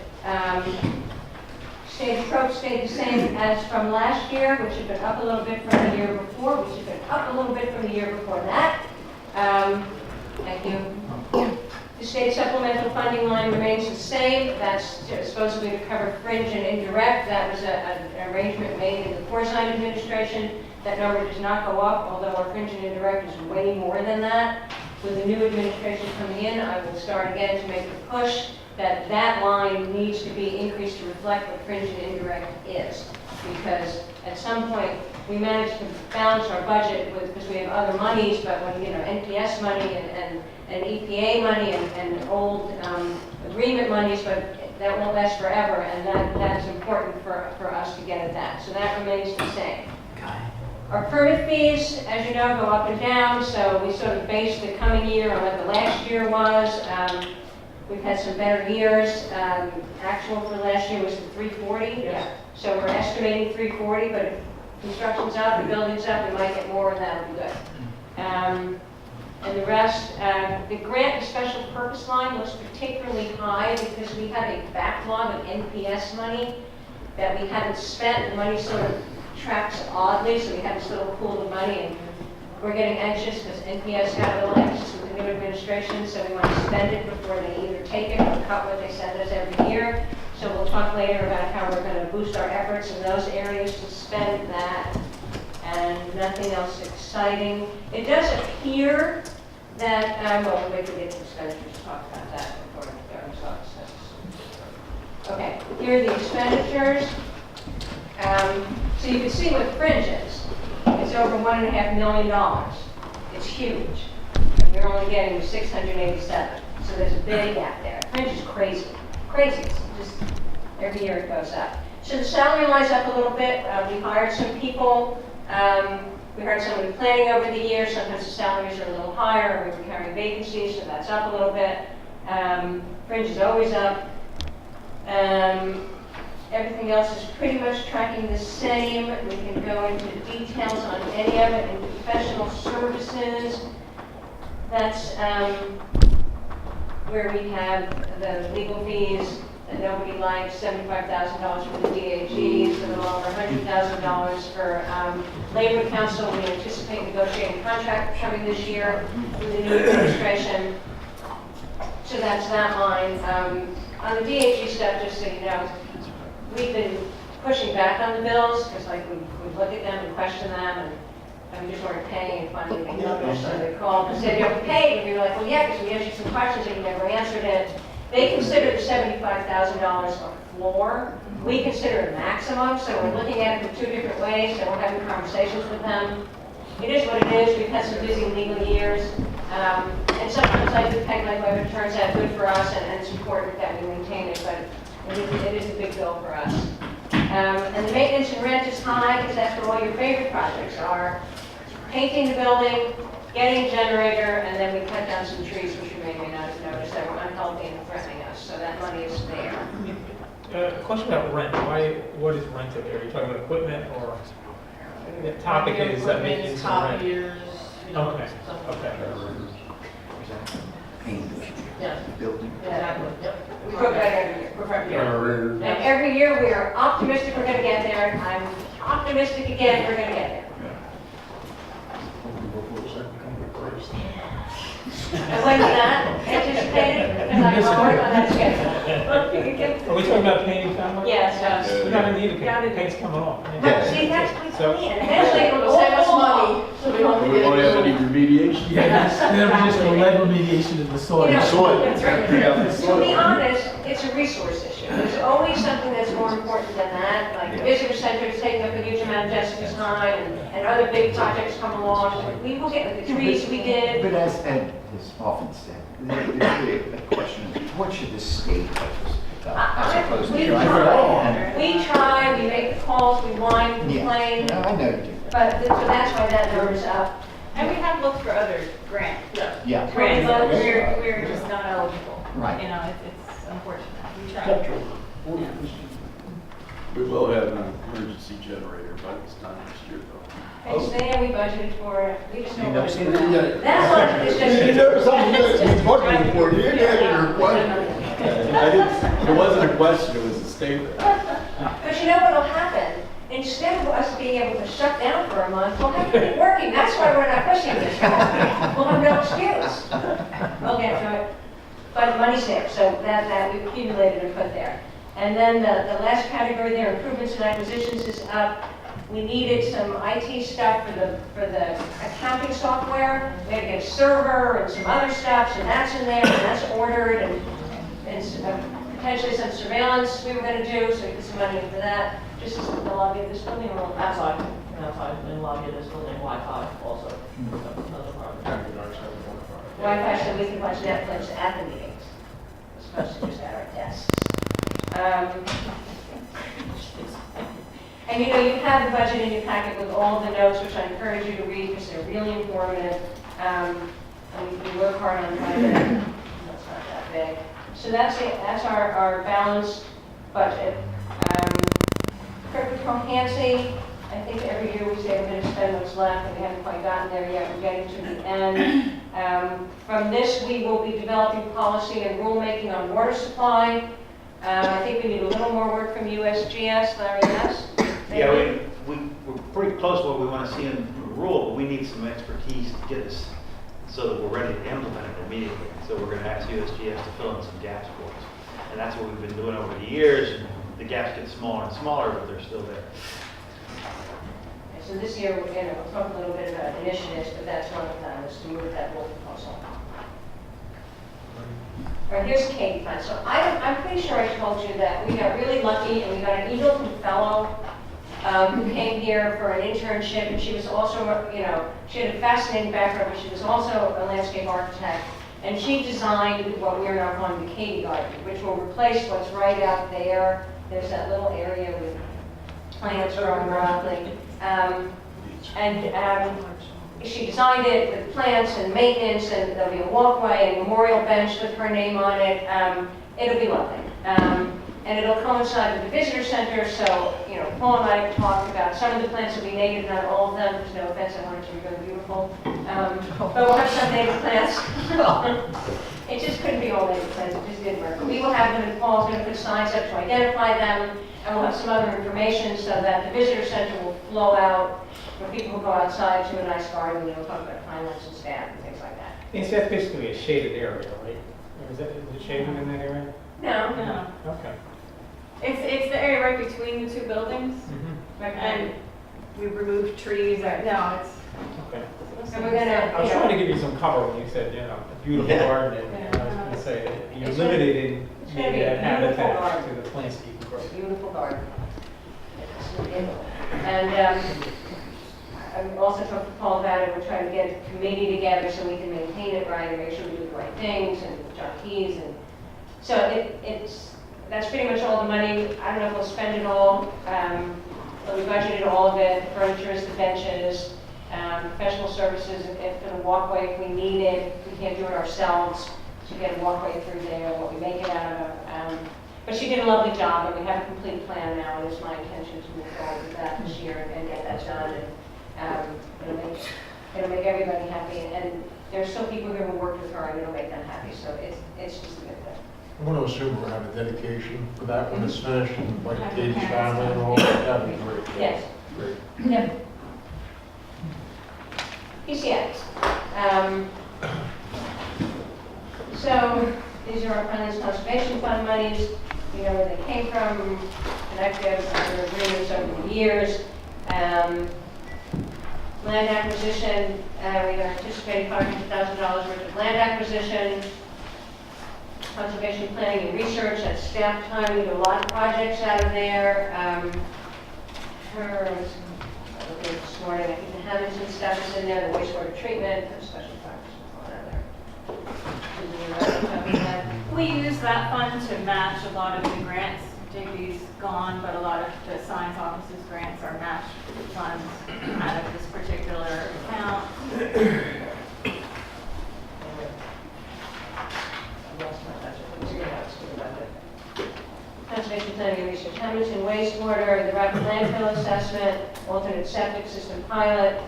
Approach stayed the same as from last year, which had been up a little bit from the year before, which had been up a little bit from the year before that. Thank you. The state supplemental funding line remains the same. That's supposedly to cover fringe and indirect. That was an arrangement made in the Corzine administration. That number does not go up, although our fringe and indirect is way more than that. With the new administration coming in, I will start again to make the push that that line needs to be increased to reflect what fringe and indirect is. Because at some point, we managed to balance our budget because we have other monies, but when, NPS money and EPA money and old agreement monies, but that won't last forever, and that's important for us to get at that. So that remains the same. Our permit fees, as you know, go up and down, so we sort of base the coming year on what the last year was. We've had some better years. Actual for last year was the 340. Yeah. So we're estimating 340, but if construction's up, the building's up, we might get more, and that'll be good. And the rest, the grant and special purpose line looks particularly high because we have a backlog of NPS money that we haven't spent. The money sort of tracks oddly, so we have this little pool of money, and we're getting anxious because NPS got a little anxious with the new administration, so we want to spend it before they either take it or cut what they send us every year. So we'll talk later about how we're going to boost our efforts in those areas to spend that, and nothing else exciting. It does appear that, well, we'll wait till we get to expenditures to talk about that before the governor's office says. Okay, here are the expenditures. So you can see what fringe is. It's over $1.5 million. It's huge. And we're only getting 687. So there's a big gap there. Fringe is crazy. Crazy. It's just every year it goes up. So the salary line's up a little bit. We hired some people. We hired someone planning over the years. Sometimes the salaries are a little higher. We were carrying vacancies, so that's up a little bit. Fringe is always up. Everything else is pretty much tracking the same. We can go into details on any of it. In professional services, that's where we have the legal fees that nobody likes, $75,000 for the DAGs, a little over $100,000 for Labor Council. We anticipate negotiating contract coming this year with the new administration. So that's that line. On the DAG stuff, just so you know, we've been pushing back on the bills because, we look at them and question them, and we just weren't paying. And finally, they noticed, so they called and said, "You're paid." And we were like, "Well, yeah, because we asked you some questions and you never answered it." They consider the $75,000 a floor. We consider it a maximum, so we're looking at it in two different ways. So we're having conversations with them. It is what it is. We've had some busy legal years, and sometimes, like with Peg Leg Web, it turns out good for us, and it's important that we maintain it. But it is a big bill for us. And the maintenance and rent is high because that's where all your favorite projects are. Painting the building, getting a generator, and then we cut down some trees, which you may or may not have noticed that were unhealthy and threatening us. So that money is there. Question about rent. What is rented there? Are you talking about equipment or the topic is that maintenance and rent? Okay. Yeah. Building. Exactly. Yep. We look at it every year. And every year we are optimistic we're going to get there. I'm optimistic again we're going to get there. And when is that anticipated? Because I'm already on that schedule. Are we talking about painting family? Yes. We're not going to need a paint's coming off. See, that's what we So- mean. Eventually it will save us money. We won't have any remediation. Yeah, it'll be just a lead remediation in the soil. You know, Soil. that's right. Yeah, the To soil. be honest, it's a resource issue. There's always something that's more important than that, like the visitor center is taking up a huge amount of Jessica's time, and other big projects come along. We will get the trees we did. But as Ed has often said, there's really a question of what should the state pick up as opposed to. We try, we make the calls, we whine, complain, No, I know you do. but so that's why that number's up. And we have looked for other grants. Yeah. Grants, but we're just not eligible. Right. You know, it's unfortunate. We tried. We will have an emergency generator by this time next year, though. Hey, Stan, we budgeted for it, we just don't. noticed budget. it? That's what, it's just. You know something that we budgeted for, you didn't answer your question. I didn't, it wasn't a question, it was a statement. But you know what'll happen? Instead of us being able to shut down for a month, we'll have to keep working. That's why we're not pushing this. We'll have no excuse. We'll get through it. But money's there, so that we've accumulated and put there. And then the last category there, improvements and acquisitions, is up. We needed some IT stuff for the accounting software. We had to get a server and some other stuff, so that's in there, and that's ordered, and potentially some surveillance we were going to do, so we put some money in for that. Just as the lobby of this building, or Outside, in the lobby of this building, Wi-Fi also. Another part of it. Wi-Fi, so we can watch Netflix at the meetings, as opposed to just at our desks. And you know, you have the budget in your packet with all the notes, which I encourage you to read because they're really informative. And we work hard on the budget. That's not that big. So that's it. That's our balanced budget. Kirk Hansi, I think every year we say we're going to spend what's left, and we haven't quite gotten there yet. We're getting to the end. From this, we will be developing policy and rulemaking on water supply. I think we need a little more work from USGS, Larry, yes? Yeah, we're pretty close to what we want to see in the rule, but we need some expertise to get us so that we're ready to implement it immediately. So we're going to ask USGS to fill in some gaps for us. And that's what we've been doing over the years. And the gaps get smaller and smaller, but they're still there. So this year, we'll talk a little bit about initiatives, but that's one of them, is to move that rule proposal. All right, here's Katie Fund. So I'm pretty sure I told you that we got really lucky, and we got an Eagleton Fellow who came here for an internship, and she was also, she had a fascinating background, but she was also a landscape architect. And she designed what we are now calling the Katie Garden, which will replace what's right out there. There's that little area with plants growing wildly. She designed it with plants and maintenance, and there'll be a walkway and memorial bench with her name on it. It'll be lovely. And it'll coincide with the visitor center, so, Paul and I talked about some of the plants will be native, not all of them. There's no offense, I wanted to be really beautiful. But we'll have some native plants. It just couldn't be all native plants, it just didn't work. But we will have them, and Paul's going to put signs up to identify them, and we'll have some other information so that the visitor center will flow out for people who go outside to a nice garden, talk about Pinelands and staff and things like that. Yes, that's basically a shaded area, right? Or is it shaded in that area? No. Okay. It's the area right between the two buildings. And we removed trees. No, it's. Okay. And we're gonna. I was trying to give you some cover when you said, a beautiful garden. And I was going to say, you're It's limited in it's gonna maybe be a that beautiful habitat garden. to the plants that you can grow. Beautiful garden. And I also talked to Paul about it. We're trying to get a committee together so we can maintain it right and make sure we do the right things, and John Keys. And so that's pretty much all the money. I don't know if we'll spend it all. But we budgeted all of it. The furniture, the benches, professional services, for the walkway if we need it. We can't do it ourselves. So get a walkway through there, what we make it out of. But she did a lovely job, and we have a complete plan now, and it's my intention to move forward with that this year and get that done. And it'll make everybody happy. And there's still people here who worked with her, and it'll make them happy. So it's just a good thing. I'm going to assume we're going to have a dedication for that when it's finished, and like Katie's family and all that. That'd be great. Yes. Great. Yep. PCX. So these are our Pinelands Conservation Fund monies. You know where they came from, connected under agreements over the years. Land acquisition, we are anticipating $500,000 worth of land acquisition. Conservation planning and research, that's staff time, we do a lot of projects out of there. This morning, I think the Hamilton stuff is in there, the wastewater treatment, the special projects, all in there. We use that fund to match a lot of the grants. Digby's gone, but a lot of the science office's grants are matched funds out of this particular account. Conservation planning and research, Hamilton wastewater, the rapid landfill assessment, alternate septic system pilot,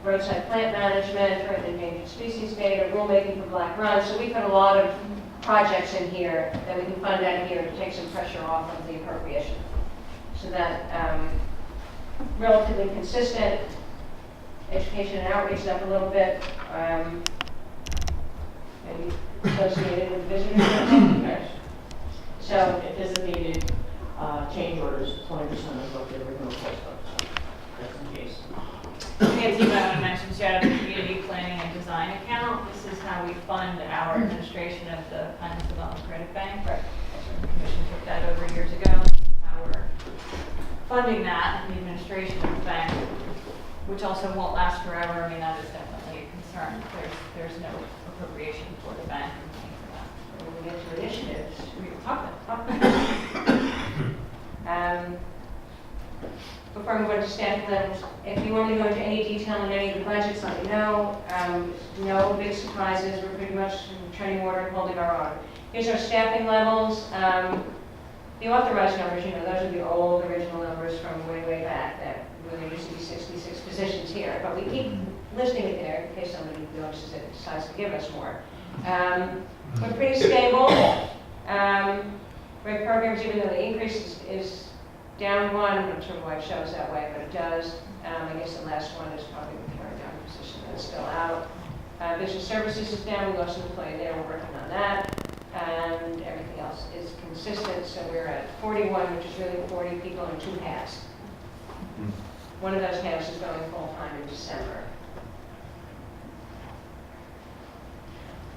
roadside plant management, earth endangered species data, rulemaking for Black Run. So we put a lot of projects in here that we can fund out of here to take some pressure off of the appropriation. So that relatively consistent. Education and outreach is up a little bit. Maybe associated with visitors. So anticipated change orders, 20% of what the original cost of, just in case. Nancy, I want to mention, she had a community planning and design account. This is how we fund our administration of the Pinelands Development Credit Bank. Right. The commission took that over years ago. Now we're funding that, the administration of the bank, which also won't last forever. I mean, that is definitely a concern. There's no appropriation for the bank or anything for that. when we get to initiatives, we can talk about Before I move on to staff levels, if you want me to go into any detail on any of the budgets, let me know. No big surprises. We're pretty much in training order and holding our own. Here's our staffing levels. The authorized numbers, you know, those are the old original numbers from way, way back that really used to be 66 positions here. But we keep listing it there in case somebody notices it and decides to give us more. We're pretty stable. Reg programs, even though the increase is down one, I'm not sure why it shows that way, but it does. I guess the last one is probably the carry down position that's still out. Business services is down, we lost an employee there, we're working on that. And everything else is consistent, so we're at 41, which is really 40 people in 2 halves. One of those halves is going full-time in December.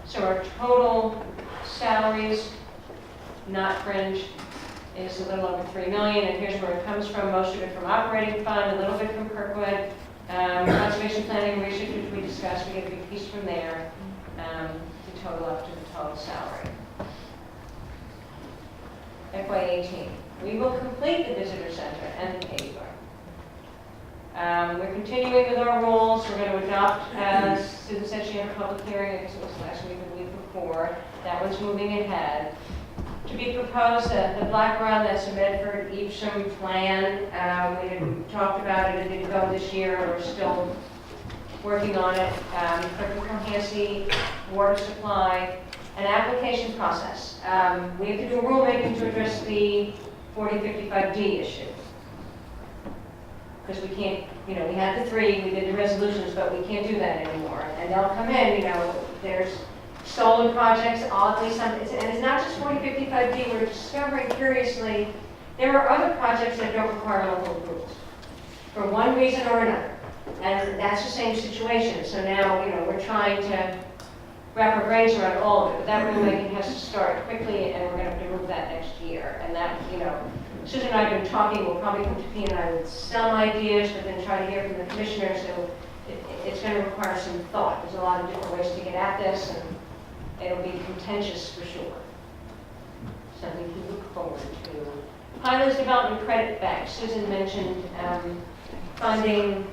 So our total salaries, not fringe, is a little over $3 million, and here's where it comes from. Most of it from operating fund, a little bit from Kirkwood, conservation planning and research, which we discussed. We get a big piece from there to total up to the total salary. FY18, we will complete the visitor center and the cave bar. We're continuing with our rules. We're going to adopt, as Susan said, she had a public hearing, I guess it was last week or the week before. That one's moving ahead. To be proposed, the Black Run, that's a Medford Evesham plan. We had talked about it, it didn't go this year, we're still working on it. Clifford Cohasset, water supply, an application process. We have to do a rulemaking to address the 4055D issue. Because we can't, you know, we had the 3, we did the resolutions, but we can't do that anymore. And they'll come in, you know, there's stolen projects, oddly, and it's not just 4055D, we're discovering curiously, there are other projects that don't require local approvals, for one reason or another. And that's the same situation. So now, you know, we're trying to wrap our brains around all of it, but that rulemaking has to start quickly, and we're going to have to move that next year. And that, you know, Susan and I have been talking, we'll probably come to P&I with some ideas, but then try to hear from the commissioners, so it's going to require some thought. There's a lot of different ways to get at this, and it'll be contentious for sure. Something to look forward to. Pinelands Development Credit Bank. Susan mentioned funding.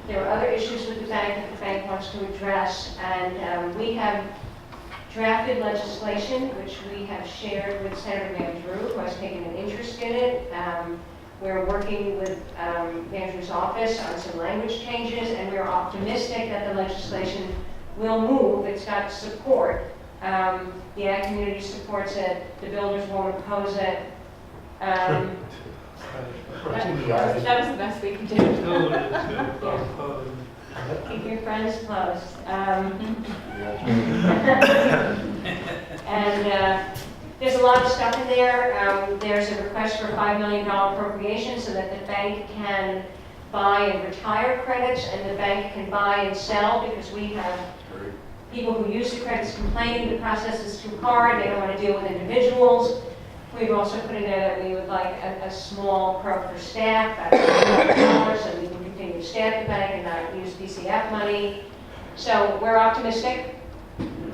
There are other issues with the bank that the bank wants to address, and we have drafted legislation which we have shared with Senator Van Drew, who has taken an interest in it. We're working with Van Drew's office on some language changes, and we're optimistic that the legislation will move. It's got support. The ag community supports it. The builders won't oppose it. That was the best we could do. Keep your friends close. And there's a lot of stuff in there. There's a request for a $5 million appropriation so that the bank can buy and retire credits, and the bank can buy and sell, because we have people who use the credits complaining the process is too hard, they don't want to deal with individuals. We've also put in there that we would like a small pro for staff, $5,000, so we can continue to staff the bank and not use PCF money. So we're optimistic.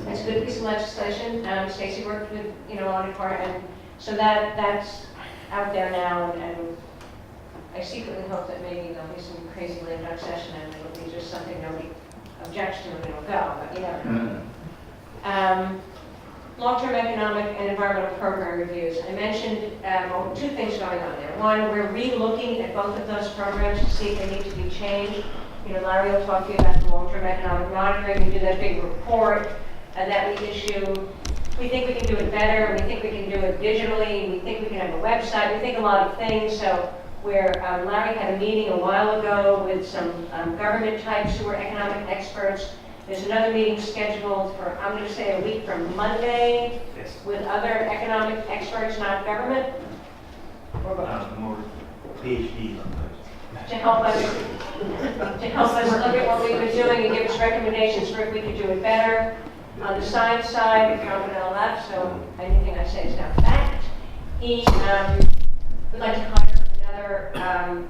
It's a good piece of legislation. Stacy worked with, on it part, and so that's out there now, and I secretly hope that maybe there'll be some crazy lame duck session and it'll be just something nobody objects to and it'll go, but you never know. Long-term economic and environmental program reviews. I mentioned two things going on there. One, we're re-looking at both of those programs to see if they need to be changed. Larry will talk to you about the long-term economic monitoring. We do that big report that we issue. We think we can do it better. We think we can do it digitally. We think we can have a website. We think a lot of things. So Larry had a meeting a while ago with some government types who are economic experts. There's another meeting scheduled for, I'm going to say, a week from Monday with other economic experts, not government. Or both. More PhDs. To help us look at what we've been doing and give us recommendations for if we could do it better. On the science side, we found it all left, so anything I say is not fact. He would like to hire another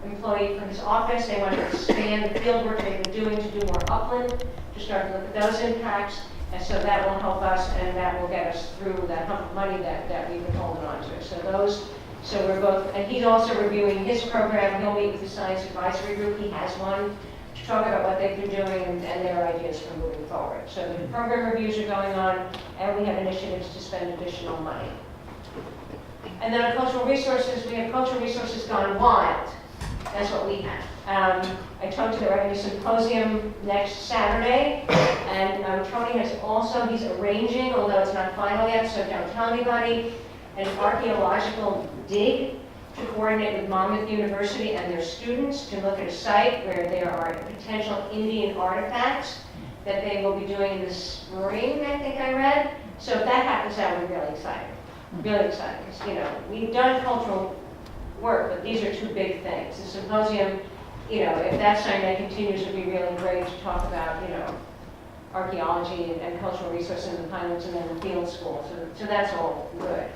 employee for his office. They want to expand the field work they've been doing to do more upland, to start to look at those impacts, and so that will help us, and that will get us through that hump of money that we've been holding on to. So we're both, and he's also reviewing his program. He'll meet with the Science Advisory Group. He has one to talk about what they've been doing and their ideas for moving forward. So the program reviews are going on, and we have initiatives to spend additional money. And then on cultural resources, we have cultural resources gone wild. That's what we have. I told you that we're having a symposium next Saturday, and Tony has also, he's arranging, although it's not final yet, so don't tell anybody, an archaeological dig to coordinate with Monmouth University and their students to look at a site where there are potential Indian artifacts that they will be doing in the spring, I think I read. So if that happens, that would be really exciting. Really exciting. Because, we've done cultural work, but these are two big things. The symposium, if that Sunday continues, would be really great to talk about, archaeology and cultural resources in the Pinelands and then the field school. So that's all good.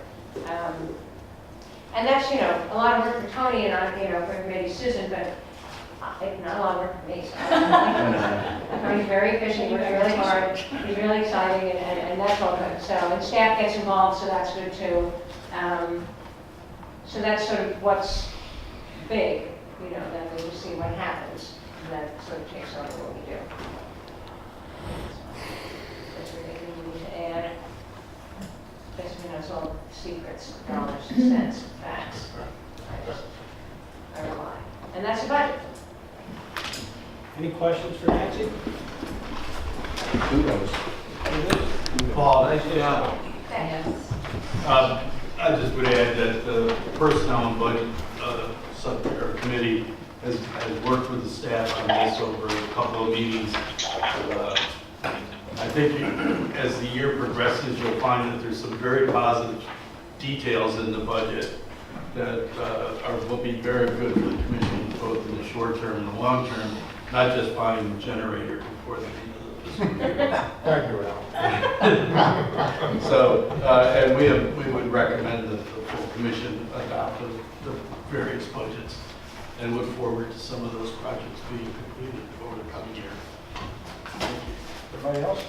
And that's, a lot of work for Tony and I, for maybe Susan, but not a lot of work for me. So. Tony's very efficient, he works really hard, he's really exciting, and that's all good. So, and staff gets involved, so that's good too. So that's sort of what's big, then we just see what happens, and that sort of takes over what we do. Is there anything we need to add? Basically, that's all secrets, dollars, cents, facts. I rely. And that's the budget. Any questions for Nancy? Kudos. Paul, nice job. Thanks. I just would add that the personnel and budget committee has worked with the staff on this over a couple of meetings. I think as the year progresses, you'll find that there's some very positive details in the budget that will be very good for the commission, both in the short term and the long term, not just buying the generator before the end of the fiscal year. Thank you, Al. So, and we would recommend that the full commission adopt the various budgets and look forward to some of those projects being completed over the coming year. Everybody else?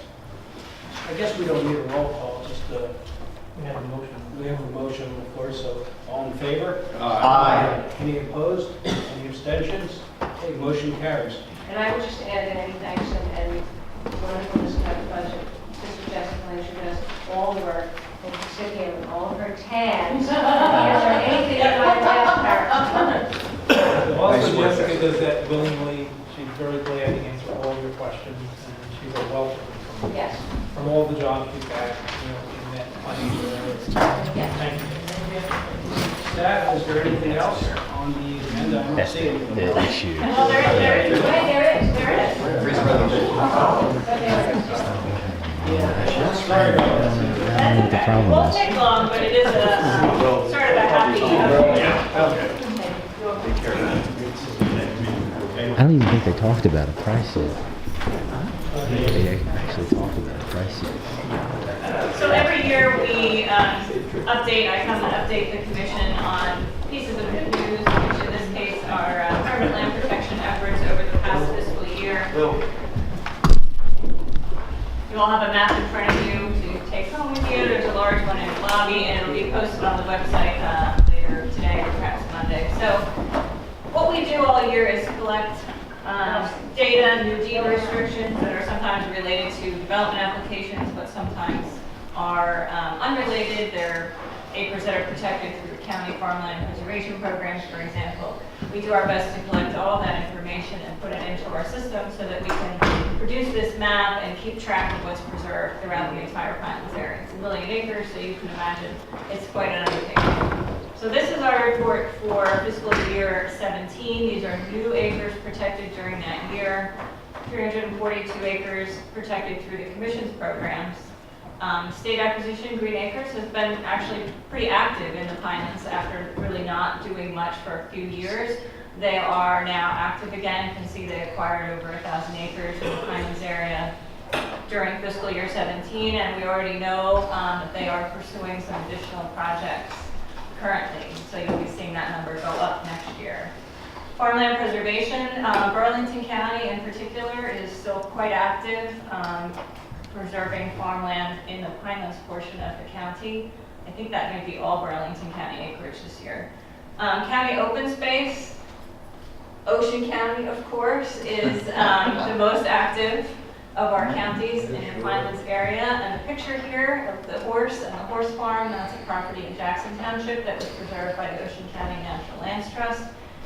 I guess we don't need a roll call, just, we have a motion. We have a motion on the floor, so all in favor? Aye. Any opposed? Any abstentions? Okay, motion carries. And I would just add that any thanks and wonderfulness about the budget. Sister Jessica Lynch, who does all the work, and can sit here with all of her tabs. Is there anything you want to ask her? Also, Jessica does that willingly. She's very glad to answer all your questions, and she's a welcome Yes. from all the jobs she's had, in that financial area. Thank you. Staff, is there anything else on the agenda? I don't see anything. Well, there is. Wait, there is. Sorry about that. That's okay. Won't take long, but it is a sort of a happy. Yeah. Okay. Take care of that. don't even think they talked about a price yet. They actually talked about a price yet. So every year we I come and update the commission on pieces of good news, which in this case are permanent land protection efforts over the past fiscal year. You all have a map in front of you to take home with you. There's a large one in the lobby, and it'll be posted on the website later today or perhaps Monday. So what we do all year is collect data, new deed restrictions that are sometimes related to development applications, but sometimes are unrelated. They're acres that are protected through county farmland preservation programs, for example. We do our best to collect all that information and put it into our system so that we can produce this map and keep track of what's preserved throughout the entire Pinelands area. It's 1 million acres, so you can imagine it's quite an undertaking. So this is our report for fiscal year 17. These are new acres protected during that year. 342 acres protected through the commission's programs. State acquisition, Green Acres, has been actually pretty active in the Pinelands after really not doing much for a few years. They are now active again. You can see they acquired over 1,000 acres in the Pinelands area during fiscal year 17, and we already know that they are pursuing some additional projects currently. So you'll be seeing that number go up next year. Farmland preservation, Burlington County in particular is still quite active. Preserving farmland in the Pinelands portion of the county. I think that might be all Burlington County acreage this year. County open space, Ocean County, of course, is the most active of our counties in the Pinelands area. And the picture here of the horse and the horse farm, that's a property in Jackson Township that was preserved by the Ocean County Natural Lands Trust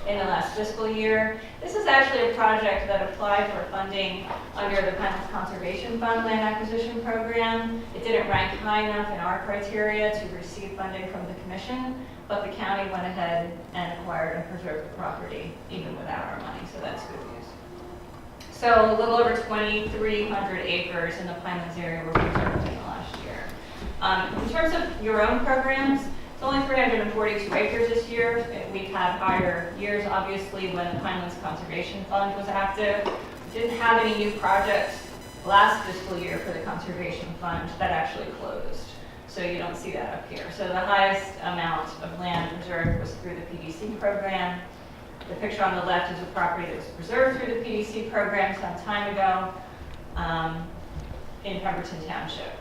in the last fiscal year. This is actually a project that applied for funding under the Pinelands Conservation Fund Land Acquisition Program. It didn't rank high enough in our criteria to receive funding from the commission, but the county went ahead and acquired and preserved the property even without our money, so that's good news. So a little over 2,300 acres in the Pinelands area were preserved in the last year. In terms of your own programs, it's only 342 acres this year. We've had higher years, obviously, when the Pinelands Conservation Fund was active. We didn't have any new projects last fiscal year for the Conservation Fund that actually closed. So you don't see that up here. So the highest amount of land preserved was through the PDC program. The picture on the left is a property that was preserved through the PDC program some time ago in Pemberton Township.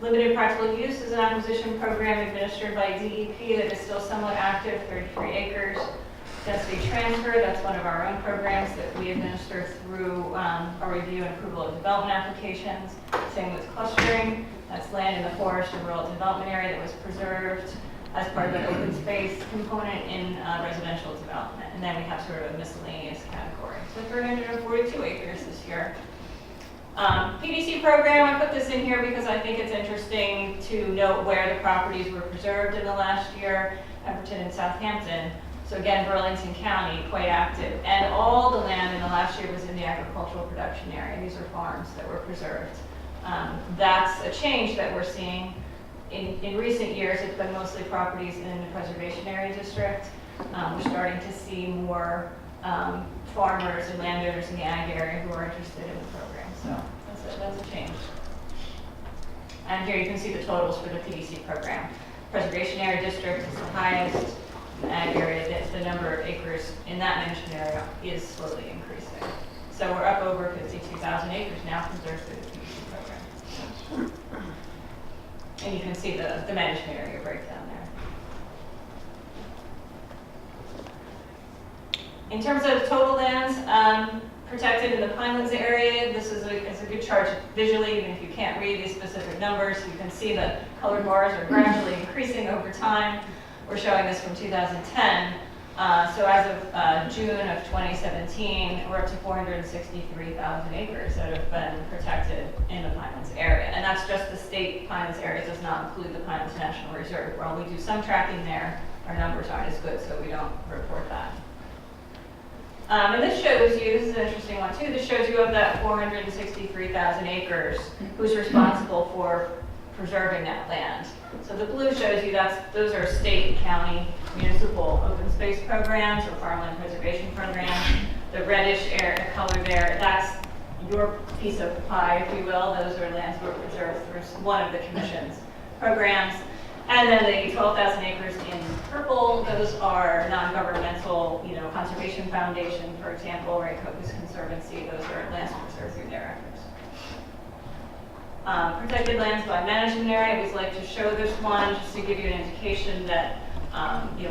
Limited practical use is an acquisition program administered by DEP that is still somewhat active, 33 acres. Density transfer, that's one of our own programs that we administer through our review and approval of development applications. Same with clustering, that's land in the forest and rural development area that was preserved as part of an open space component in residential development. And then we have sort of a miscellaneous category. So 342 acres this year. PDC program, I put this in here because I think it's interesting to note where the properties were preserved in the last year, Pemberton and Southampton. So again, Burlington County, quite active. And all the land in the last year was in the agricultural production area. These are farms that were preserved. That's a change that we're seeing. In recent years, it's been mostly properties in the preservation area district. We're starting to see more farmers and landowners in the ag area who are interested in the program. So that's a change. And here you can see the totals for the PDC program. Preservation area district is the highest. The ag area, the number of acres in that management area is slowly increasing. So we're up over 52,000 acres now preserved through the PDC program. And you can see the management area breakdown there. In terms of total lands protected in the Pinelands area, this is a good chart visually, even if you can't read these specific numbers. You can see the colored bars are gradually increasing over time. We're showing this from 2010. So as of June of 2017, we're up to 463,000 acres that have been protected in the Pinelands area. And that's just the state Pinelands area. It does not include the Pinelands National Reserve. While we do some tracking there, our numbers aren't as good, so we don't report that. And this shows you, this is an interesting one too, this shows you of that 463,000 acres, who's responsible for preserving that land. So the blue shows you those are state, county, municipal open space programs or farmland preservation programs. the reddish area color there, that's your piece of the pie, if you will. Those are lands that were preserved through one of the commission's programs. And then the 12,000 acres in purple, those are non-governmental, Conservation Foundation, for example, right, Cocos Conservancy, those are lands preserved through their efforts. Protected lands by management area, I always like to show this one just to give you an indication that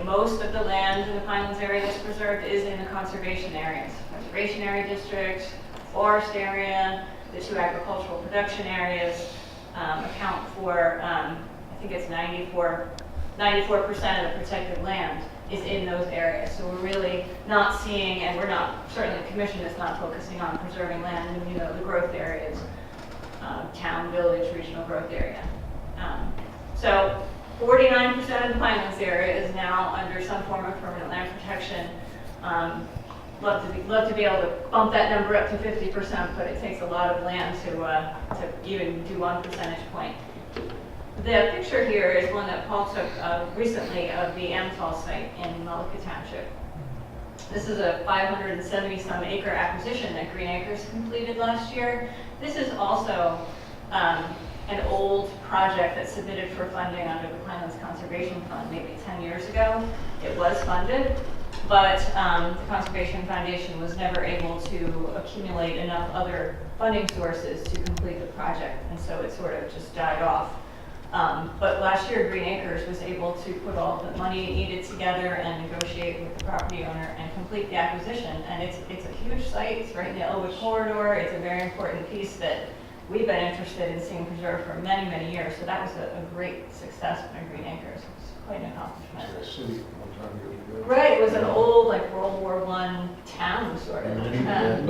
most of the land in the Pinelands area that's preserved is in the conservation areas. Conservation area district, forest area, the 2 agricultural production areas account for, I think it's 94% of the protected land is in those areas. So we're really not seeing, and we're not, certainly the commission is not focusing on preserving land in, the growth areas, town, village, regional growth area. So 49% of the Pinelands area is now under some form of permanent land protection. Love to be able to bump that number up to 50%, but it takes a lot of land to even do 1 percentage point. The picture here is one that Paul took recently of the Amtal site in Mullica Township. This is a 570-some acre acquisition that Green Acres completed last year. This is also an old project that submitted for funding under the Pinelands Conservation Fund maybe 10 years ago. It was funded, but the Conservation Foundation was never able to accumulate enough other funding sources to complete the project, and so it sort of just died off. But last year, Green Acres was able to put all the money it needed together and negotiate with the property owner and complete the acquisition. And it's a huge site. It's right in the Elwood corridor. It's a very important piece that we've been interested in seeing preserved for many, many years. So that was a great success by Green Acres. It was quite an accomplishment. Right, it was an old, like World War I town, sort of.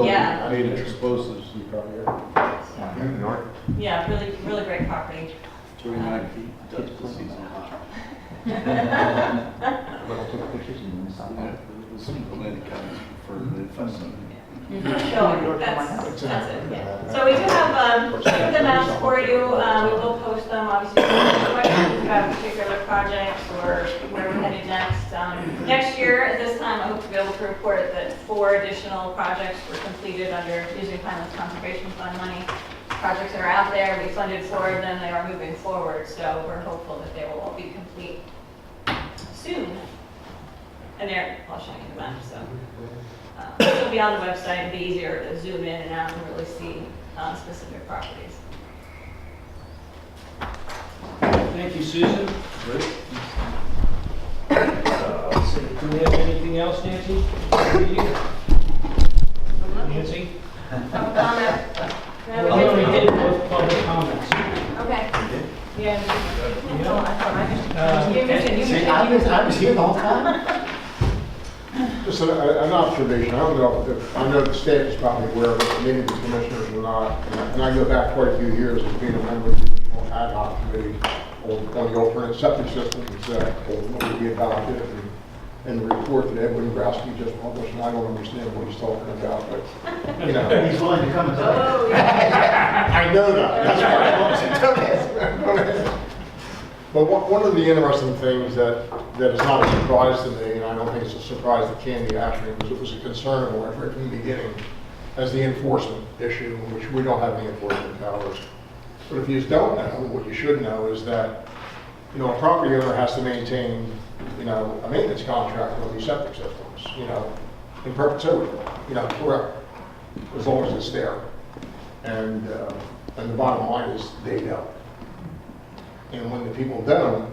Yeah. I need explosives, you probably heard. Yeah, really, really great property. 29 feet, Dutch season. So that's it, yeah. So we do have the maps for you. We will post them, obviously, if you have questions about particular projects or where we're headed next. Next year, at this time, I hope to be able to report that 4 additional projects were completed under using Pinelands Conservation Fund money. Projects that are out there, we funded 4 of them, they are moving forward, so we're hopeful that they will all be complete soon. And they're, I'll show you the map, so. It'll be on the website, it'll be easier to zoom in and out and really see specific properties. Thank you, Susan. Great. So do we have anything else, Nancy? Nancy? Public comment? Oh, we did both public comments. Okay. Yeah. See, I was here the whole time. Just an observation. I don't know if, I know the staff is probably aware of it, maybe the commissioners are not. And I go back quite a few years as being a member of the original ad hoc committee on the alternate septic systems that ultimately be adopted. And the report that Edwin Grasky just published, and I don't understand what he's talking about, but, He's willing to come and tell you. I know that. That's why I want to. But one of the interesting things that is not a surprise to me, and I don't think it's a surprise to Candy actually, because it was a concern of mine right from the beginning, as the enforcement issue, which we don't have any enforcement powers. But if you don't know, what you should know is that, a property owner has to maintain, a maintenance contract on these septic systems, in perpetuity, forever, as long as it's there. And the bottom line is they don't. And when the people don't,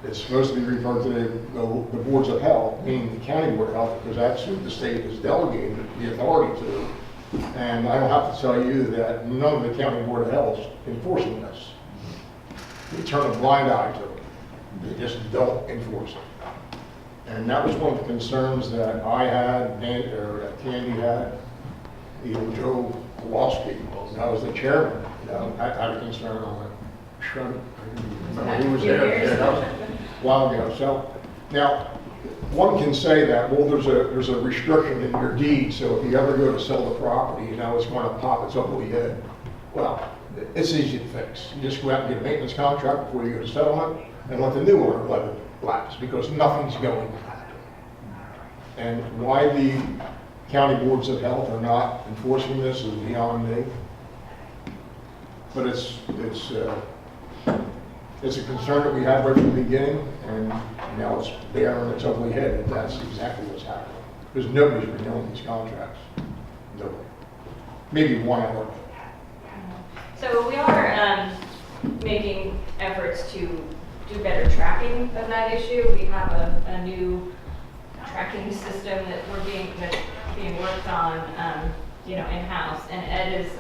it's supposed to be referred to the boards of health, meaning the county board of health, because that's who the state has delegated the authority to. And I don't have to tell you that none of the county board of health is enforcing this. They turn a blind eye to it. They just don't enforce it. And that was one of the concerns that I had, that Candy had, even Joe Kowalski, I was the chairman, had a concern on it. He was there, yeah, that was a while ago. So now, one can say that, well, there's a restriction in your deed, so if you ever go to sell the property, it's going to pop its ugly head. Well, it's easy to fix. You just go out and get a maintenance contract before you go to settlement, and let the new owner let it lapse, because nothing's going to happen. And why the county boards of health are not enforcing this is beyond me. But it's a concern that we had right from the beginning, and now it's bearing its ugly head. That's exactly what's happening. Because nobody's renewing these contracts. Nobody. Maybe one other. So we are making efforts to do better tracking of that issue. We have a new tracking system that's being worked on, in-house, and Ed is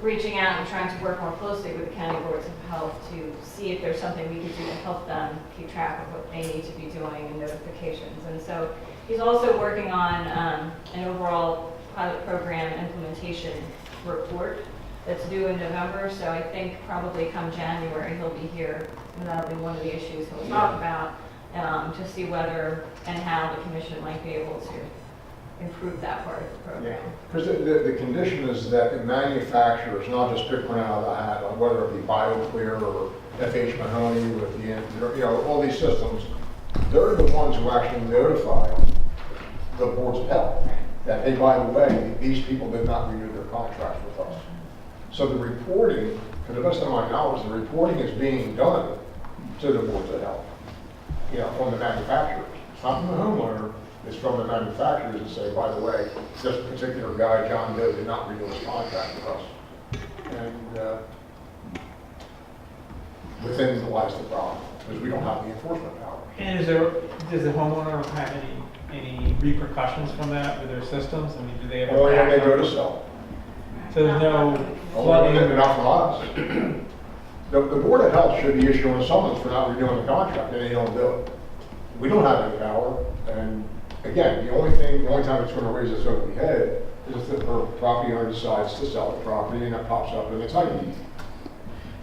reaching out and trying to work more closely with the county boards of health to see if there's something we could do to help them keep track of what they need to be doing and notifications. And so he's also working on an overall pilot program implementation report that's due in November. So I think probably come January he'll be here, and that'll be one of the issues he'll talk about to see whether and how the commission might be able to improve that part of the program. Because the condition is that the manufacturers, not just pick one out of the hat, like whether it be BioClear or FH Mahoney with the, all these systems, they're the ones who actually notify the boards of health that, hey, by the way, these people did not renew their contracts with us. So the reporting, to the best of my knowledge, the reporting is being done to the boards of health, from the manufacturers. It's not from the homeowner. It's from the manufacturers to say, by the way, this particular guy, John Doe, did not renew his contract with us. And within lies the problem, because we don't have the enforcement power. And does the homeowner have any repercussions from that with their systems? I mean, do they ever? Only when they go to sell. So there's no Only when they're not from us. The Board of Health should be issuing summons for not renewing the contract, and they don't do it. We don't have any power, and again, the only time it's going to raise its ugly head is if the property owner decides to sell the property and it pops up in the title.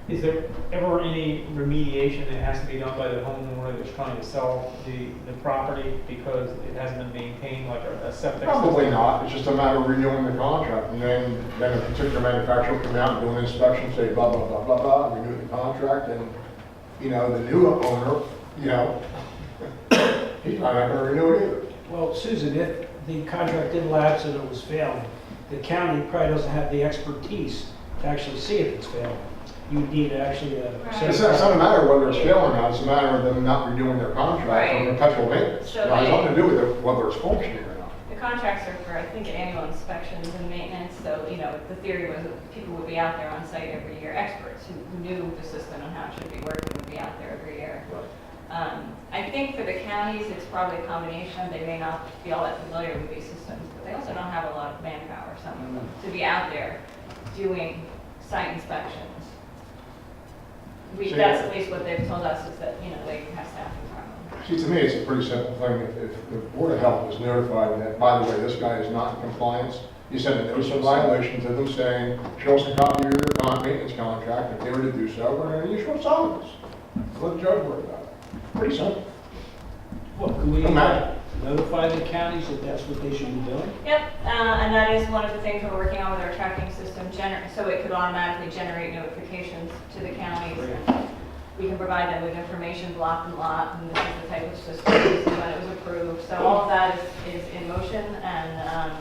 Is there ever any remediation that has to be done by the homeowner that's trying to sell the property because it hasn't been maintained, like a septic system? Probably not. It's just a matter of renewing the contract, and then a particular manufacturer will come out and do an inspection, say blah, blah, blah, blah, blah, renew the contract, and, the new owner, he's not going to renew it either. Well, Susan, if the contract did lapse and it was failing, the county probably doesn't have the expertise to actually see if it's failing. You need actually It's not a matter of whether it's failing or not, it's a matter of them not renewing their contract or perpetual maintenance. So It has nothing to do with whether it's functioning or not. The contracts are for, I think, annual inspections and maintenance, so, the theory was that people would be out there on site every year. Experts who knew the system and how it should be working would be out there every year. I think for the counties, it's probably a combination. They may not be all that familiar with these systems, but they also don't have a lot of manpower, some of them, to be out there doing site inspections. That's at least what they've told us, is that, they have staffing problems. See, to me, it's a pretty simple thing. If the Board of Health is notified that, by the way, this guy is not in compliance, you send a notice of violation to them saying, show us a copy of your maintenance contract. If they were to do so, we're going to issue a summons. Let the judge worry about it. Pretty simple. Well, can we Imagine. notify the counties that that's what they should be doing? Yep, and that is one of the things we're working on with our tracking system, so it could automatically generate notifications to the counties. And we can provide them with information, block and lot, and this is the type of system, this is when it was approved. So all of that is in motion, and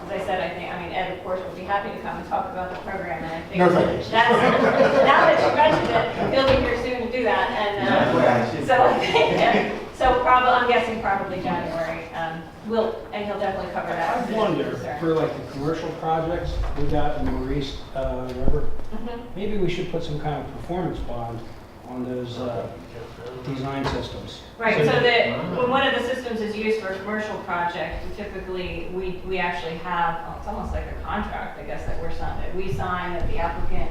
as I said, Ed, of course, will be happy to come and talk about the program, and I think No, thanks. now that you mentioned it, he'll be here soon to do that, and so I think, I'm guessing probably January, and he'll definitely cover that. I wonder, for like the commercial projects we got in the Maurice River, maybe we should put some kind of performance bond on those design systems. Right, so that when one of the systems is used for a commercial project, typically we actually have, it's almost like a contract, I guess, that we sign, that the applicant,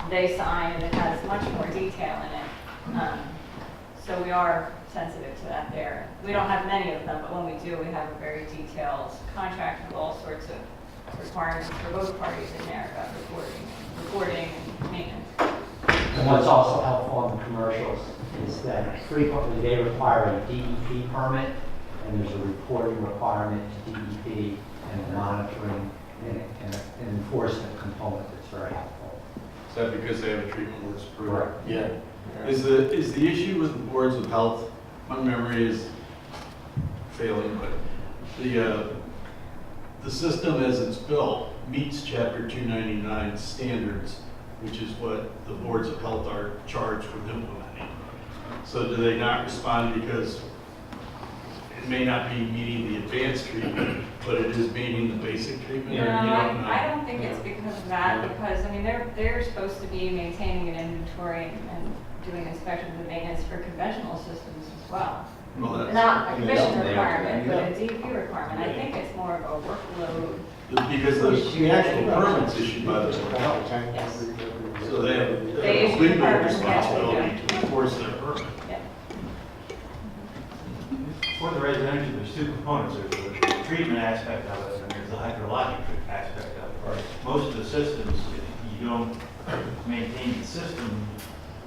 they sign, and it has much more detail in it. So we are sensitive to that there. We don't have many of them, but when we do, we have a very detailed contract with all sorts of requirements for both parties in there about reporting and maintenance. And what's also helpful on the commercials is that frequently they require a DEP permit, and there's a reporting requirement to DEP and a monitoring and an enforcement component that's very helpful. Is that because they have a treatment where it's approved? Right. Yeah. Is the issue with the boards of health, my memory is failing, but the the system as it's built meets Chapter 299 standards, which is what the boards of health are charged with implementing. So do they not respond because it may not be meeting the advanced treatment, but it is meeting the basic treatment? No, Or you don't know? I don't think it's because of that, because, I mean, they're supposed to be maintaining an inventory and doing inspections and maintenance for conventional systems as well. Well, that's- Not a commission requirement, but a DEP requirement. I think it's more of a workload. Because the actual permit's issued by the board. Yes. So they have They a issue legal permits, responsibility yes, to enforce their permit. Yep. For the residential, there's two components. There's the treatment aspect of it, and there's the hydrologic aspect of it. Most of the systems, if you don't maintain the system,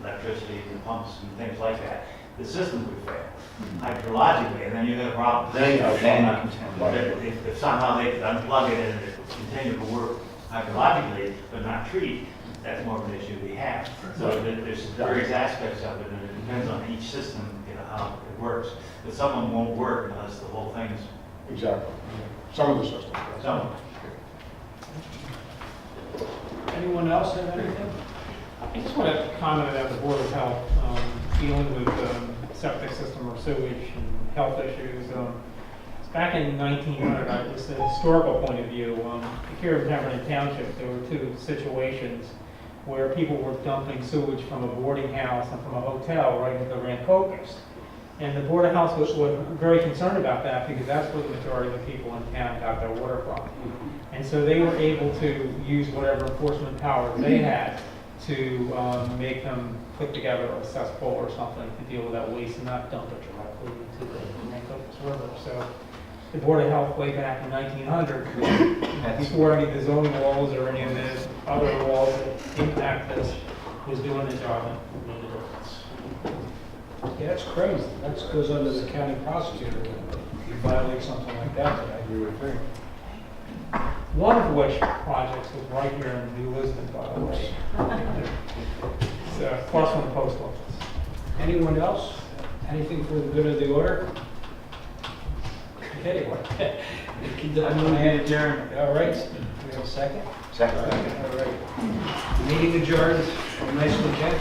electricity and pumps and things like that, the system would fail hydrologically, and then you have a problem. If somehow they could unplug it and it continue to work hydrologically, but not treat, that's more of an issue we have. So there's various aspects of it, and it depends on each system, how it works. But some of them won't work unless the whole thing's. Exactly. Some of the systems. Some. Anyone else have anything? I just want to comment about the Board of Health dealing with septic system or sewage and health issues. Back in 1900, just a historical point of view, here in Pemberton Township, there were two situations where people were dumping sewage from a boarding house and from a hotel right into the Rampocus. And the Board of Health was very concerned about that because that's where the majority of the people in town got their water from. And so they were able to use whatever enforcement power they had to make them put together a cesspool or something to deal with that waste and not dump it directly into the Rampocus River. So the Board of Health way back in 1900, before any of the zoning laws or any of the other laws that impact this, was doing the job and made a difference. Yeah, that's crazy. That goes under the county prosecutor. If you violate something like that, you would think. One of which projects was right here in New Lisbon, by the way. It's across from the post office. Anyone else? Anything for the good of the order? Okay, I'm going to hand adjourn. All right, we have a second? Second. All right. Meeting adjourned. Nicely, Ken.